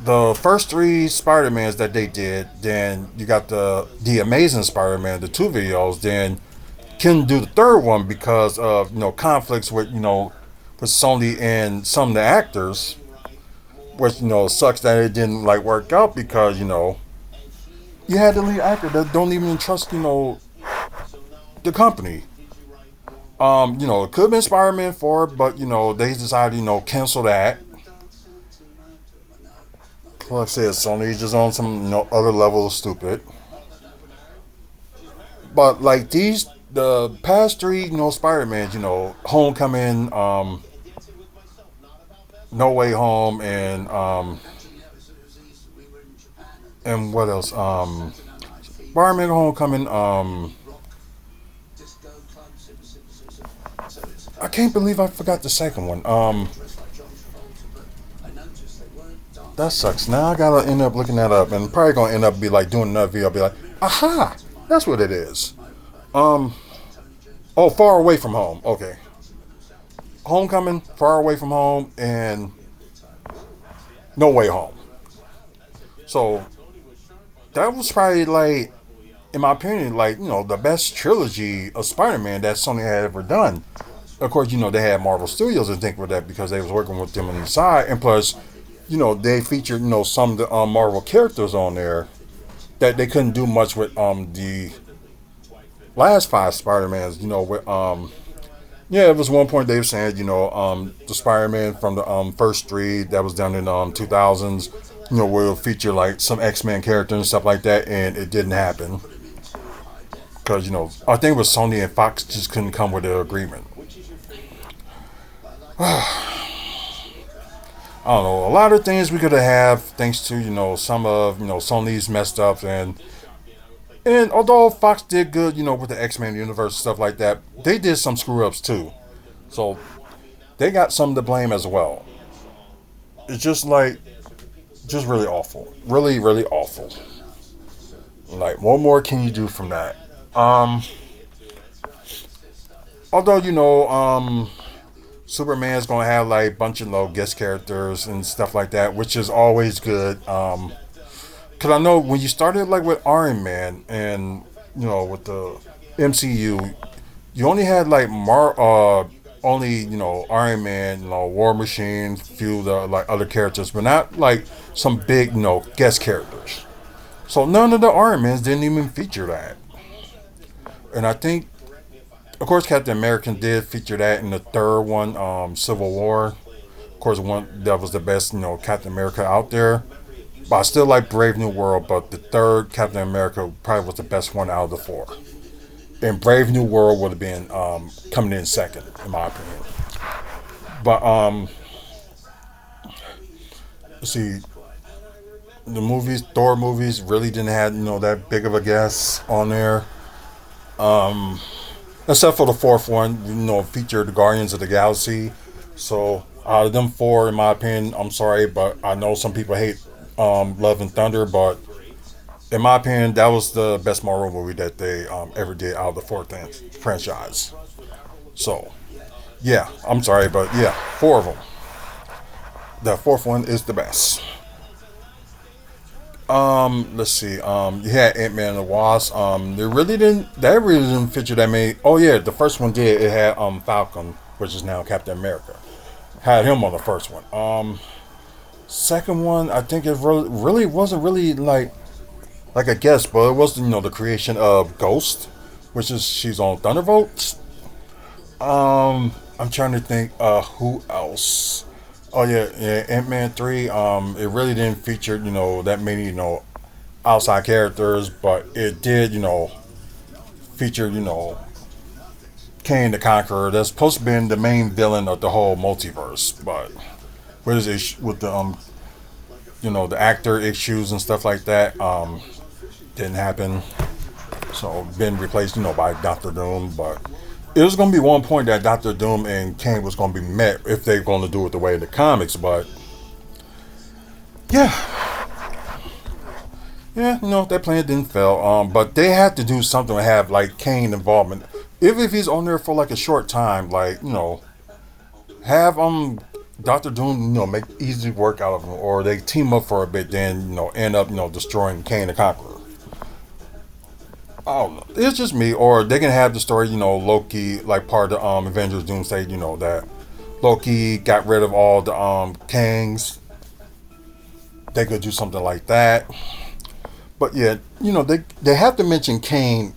the first three Spider-Mans that they did, then you got the Amazing Spider-Man, the two videos, then couldn't do the third one because of conflicts with with Sony and some of the actors, which sucks that it didn't like work out because you had the lead actor that don't even trust the company. It could have been Spider-Man 4, but they decided cancel that. Like I said, Sony just on some other level of stupid. But like the past three, Spider-Mans, Homecoming, No Way Home, and what else? Spider-Man Homecoming. I can't believe I forgot the second one. That sucks. Now I gotta end up looking that up, and probably gonna end up be like doing another video. I'll be like, aha, that's what it is. Um, oh, Far Away from Home. Okay, Homecoming, Far Away from Home, and No Way Home. So that was probably like, in my opinion, like the best trilogy of Spider-Man that Sony had ever done. Of course, they had Marvel Studios to think with that because they was working with them on the side, and plus, they featured some of the Marvel characters on there that they couldn't do much with the last five Spider-Mans. With yeah, it was one point they were saying the Spider-Man from the first three that was done in 2000s will feature like some X-Men characters and stuff like that, and it didn't happen because I think it was Sony and Fox just couldn't come with an agreement. I don't know. A lot of things we could have thanks to some of Sony's messed up, and although Fox did good with the X Men universe stuff like that, they did some screw ups too. So they got some to blame as well. It's just like just really awful, really awful. Like what more can you do from that? Um, Although Superman's gonna have like a bunch of low guest characters and stuff like that, which is always good. Cause I know when you started like with Iron Man and with the MCU, you only had like only Iron Man, War Machine, few of the like other characters, but not like some big guest characters. So none of the Iron Mans didn't even feature that, and I think of course, Captain America did feature that in the third one, Civil War. Of course, one that was the best, Captain America out there. But I still like Brave New World. But the third Captain America probably was the best one out of the four. And Brave New World would have been coming in second, in my opinion. But let's see, the movies, Thor movies, really didn't have that big of a guest on there. Um, Except for the fourth one, featured the Guardians of the Galaxy. So out of them four, in my opinion, I'm sorry, but I know some people hate Love and Thunder, but in my opinion, that was the best Marvel movie that they ever did out of the fourth franchise. So Yeah, I'm sorry, but yeah, four of them. The fourth one is the best. Let's see. You had Ant Man and the Wasp. They really didn't. That really didn't feature that many. Oh yeah, the first one did. It had Falcon, which is now Captain America. Had him on the first one. Second one, I think it really wasn't really like a guest, but it was the creation of Ghost, which is she's on Thunderbolts. I'm trying to think. Who else? Oh yeah, Ant Man 3. It really didn't feature that many outside characters, but it did feature Kang the Conqueror. That's supposed to be the main villain of the whole multiverse, but with his with the the actor issues and stuff like that, didn't happen. So been replaced by Doctor Doom, but it was going to be one point that Doctor Doom and Kang was going to be met if they're going to do it the way of the comics, but yeah, yeah, that plan didn't fail. But they had to do something to have like Kane involvement. If he's on there for like a short time, like have Doctor Doom make easy work out of him, or they team up for a bit, then end up destroying Kane the Conqueror. I don't know. It's just me, or they can have the story, Loki like part of Avengers Doomsday, that Loki got rid of all the Kangs. They could do something like that. But yeah, they have to mention Kane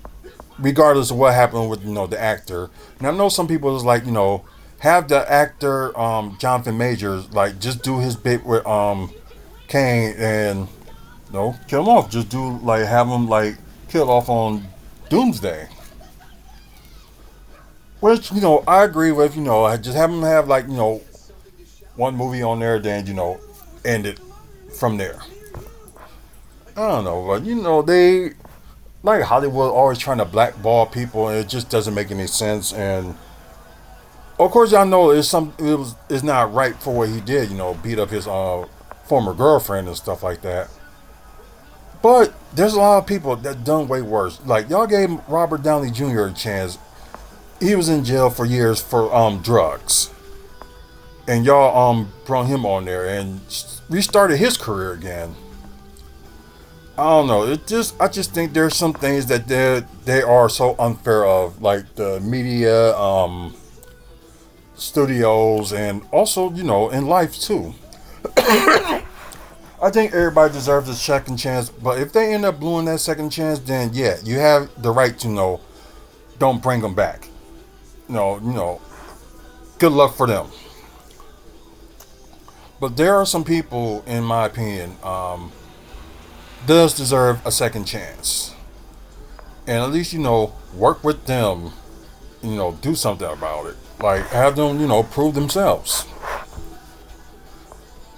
regardless of what happened with the actor. And I know some people is like have the actor Jonathan Majors like just do his bit with Kane and kill him off. Just do like have him like killed off on Doomsday. Which I agree with. I just have him have like one movie on there, then end it from there. I don't know, but they like Hollywood always trying to blackball people, and it just doesn't make any sense. And of course, y'all know it's not right for what he did. Beat up his former girlfriend and stuff like that. But there's a lot of people that done way worse. Like y'all gave Robert Downey Jr. a chance. He was in jail for years for drugs, and y'all brought him on there and restarted his career again. I don't know. I just think there's some things that they are so unfair of, like the media, studios, and also in life too. I think everybody deserves a second chance, but if they end up blowing that second chance, then yeah, you have the right to don't bring them back. Good luck for them. But there are some people, in my opinion, does deserve a second chance, and at least work with them. Do something about it. Like have them prove themselves.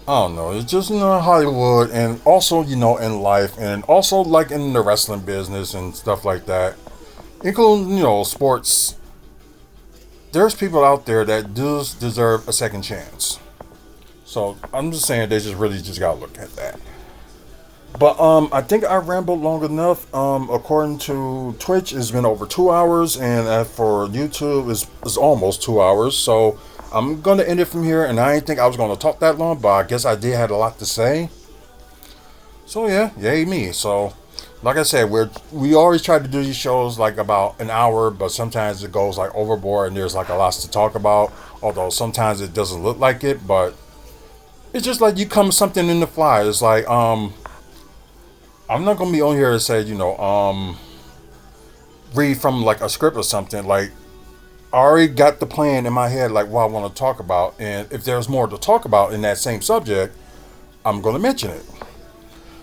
I don't know. It's just Hollywood, and also in life, and also like in the wrestling business and stuff like that, including sports. There's people out there that does deserve a second chance. So I'm just saying they just really just gotta look at that. But I think I rambled long enough. According to Twitch, it's been over 2 hours, and for YouTube, it's almost 2 hours. So I'm gonna end it from here. And I didn't think I was gonna talk that long, but I guess I did had a lot to say. So yeah, yay me. So like I said, we always try to do these shows like about an hour, but sometimes it goes like overboard, and there's like a lot to talk about. Although sometimes it doesn't look like it, but it's just like you come something in the fly. It's like I'm not gonna be on here and say, read from like a script or something. Like I already got the plan in my head, like what I want to talk about, and if there's more to talk about in that same subject, I'm gonna mention it.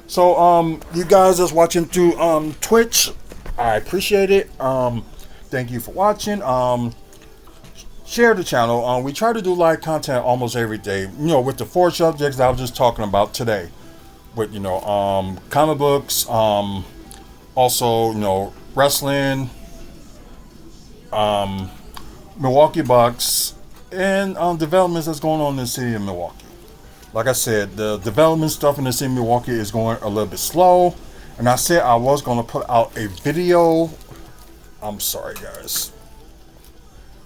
So you guys that's watching through Twitch, I appreciate it. Thank you for watching. Share the channel. We try to do live content almost every day. With the four subjects that I was just talking about today. With comic books, also wrestling, Milwaukee Bucks, and developments that's going on in the city of Milwaukee. Like I said, the development stuff in the city of Milwaukee is going a little bit slow, and I said I was going to put out a video. I'm sorry, guys.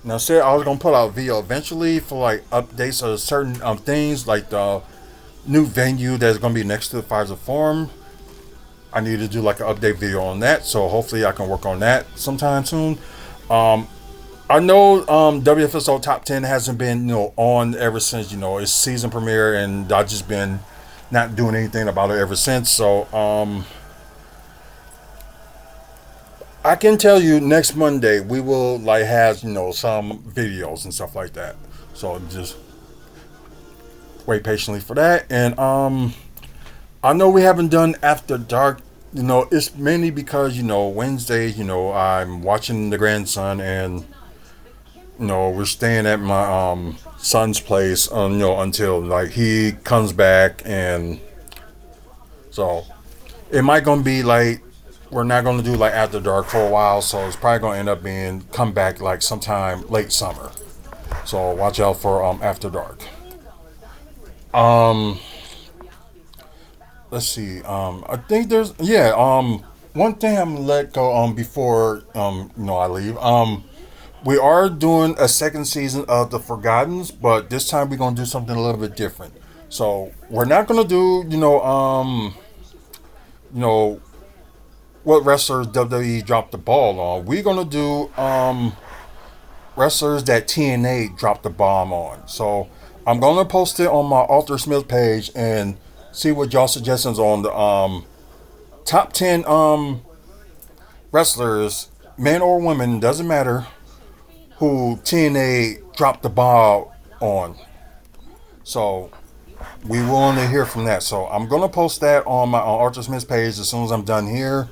Now, said I was gonna put out a video eventually for like updates of certain things, like the new venue that's gonna be next to the Pfizer Forum. I need to do like an update video on that, so hopefully I can work on that sometime soon. Um, I know WFSO Top 10 hasn't been on ever since its season premiere, and I've just been not doing anything about it ever since. So I can tell you next Monday we will like have some videos and stuff like that. So just wait patiently for that. And I know we haven't done After Dark. It's mainly because Wednesdays. I'm watching the grandson, and we're staying at my son's place. Until like he comes back, and so it might gonna be like we're not gonna do like After Dark for a while. So it's probably gonna end up being come back like sometime late summer. So watch out for After Dark. Um, let's see. I think there's one thing I'm gonna let go before I leave. We are doing a second season of The Forgottens, but this time we're gonna do something a little bit different. So we're not gonna do you know what wrestlers WWE dropped the ball on. We're gonna do wrestlers that TNA dropped the bomb on. So I'm gonna post it on my Arthur Smith page and see what y'all suggestions on the top 10 wrestlers, men or women, doesn't matter, who TNA dropped the ball on. So we want to hear from that. So I'm gonna post that on my Arthur Smith page as soon as I'm done here,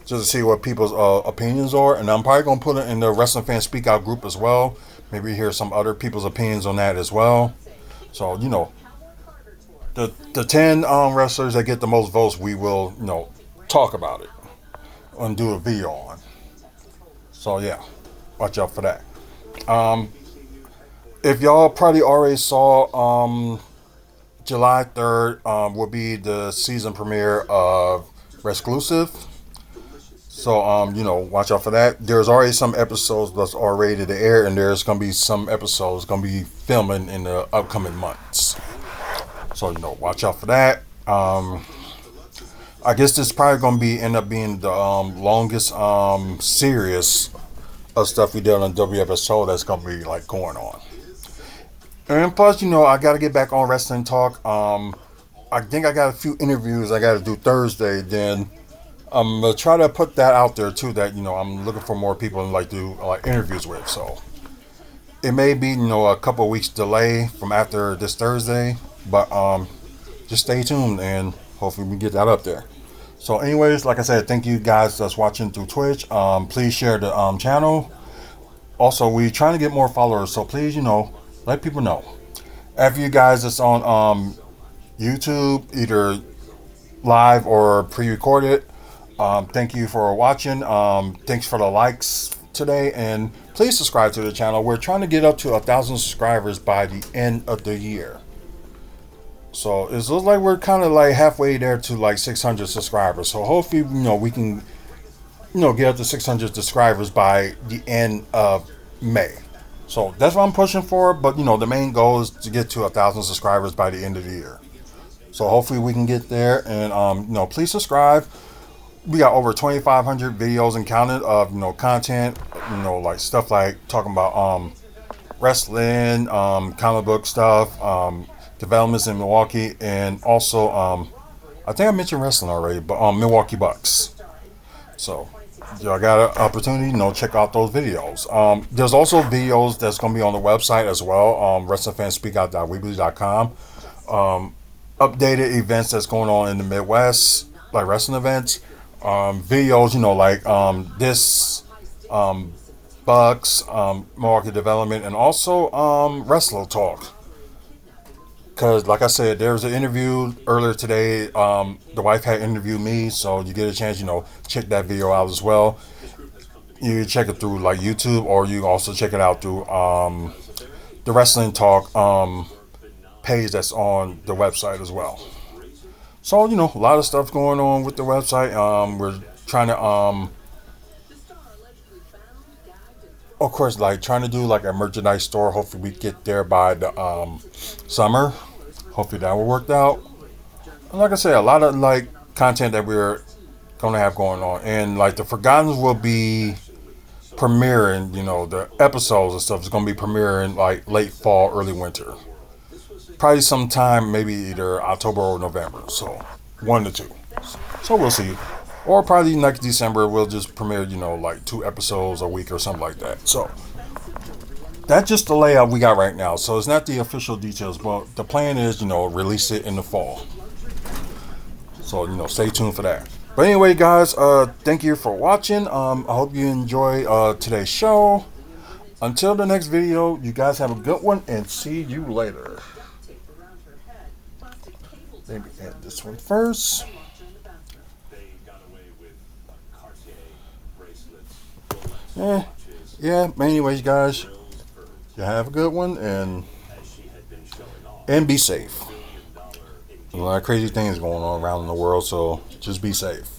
just to see what people's opinions are, and I'm probably gonna put it in the Wrestling Fan Speak Out group as well. Maybe hear some other people's opinions on that as well. So the 10 wrestlers that get the most votes, we will talk about it and do a video on. So yeah, watch out for that. Um, if y'all probably already saw, July 3rd will be the season premiere of Resclusive. So watch out for that. There's already some episodes that's already to air, and there's gonna be some episodes gonna be filming in the upcoming months. So watch out for that. I guess this is probably gonna be end up being the longest series of stuff we did on WFSO that's gonna be like going on. And plus, I gotta get back on Wrestling Talk. I think I got a few interviews I gotta do Thursday. Then I'm gonna try to put that out there too. That I'm looking for more people to like do like interviews with. So it may be a couple of weeks delay from after this Thursday, but just stay tuned and hopefully we get that up there. So, anyways, like I said, thank you guys that's watching through Twitch. Please share the channel. Also, we're trying to get more followers, so please, let people know. After you guys that's on YouTube, either live or pre-recorded, thank you for watching. Thanks for the likes today, and please subscribe to the channel. We're trying to get up to 1,000 subscribers by the end of the year. So it looks like we're kind of like halfway there to like 600 subscribers. So hopefully, we can, get up to 600 subscribers by the end of May. So that's what I'm pushing for. But the main goal is to get to 1,000 subscribers by the end of the year. So hopefully we can get there. And please subscribe. We got over 2,500 videos and counted of content. Like stuff like talking about wrestling, comic book stuff. Developments in Milwaukee, and also I think I mentioned wrestling already, but Milwaukee Bucks. So y'all got an opportunity, check out those videos. There's also videos that's going to be on the website as well, wrestlingfanspeakout.weebly.com. Updated events that's going on in the Midwest, like wrestling events. Videos, like this Bucks, Milwaukee Development, and also Wrestler Talk. Because, like I said, there was an interview earlier today. The wife had interviewed me, so you get a chance, check that video out as well. You check it through like YouTube, or you also check it out through the Wrestling Talk page that's on the website as well. So, a lot of stuff going on with the website. We're trying to of course, like trying to do like a merchandise store. Hopefully, we get there by the summer. Hopefully, that will work out. And like I said, a lot of like content that we're gonna have going on, and like the Forgotten will be premiering. You know, the episodes and stuff is gonna be premiering like late fall, early winter. Probably sometime maybe either October or November. So one to two. So we'll see. Or probably next December we'll just premiere, like 2 episodes a week or something like that. So that's just the layout we got right now. So it's not the official details, but the plan is, release it in the fall. So, stay tuned for that. But anyway, guys, thank you for watching. I hope you enjoy today's show. Until the next video, you guys have a good one and see you later. Maybe add this one first. Yeah. Anyways, guys, you have a good one and be safe. A lot of crazy things going on around in the world, so just be safe.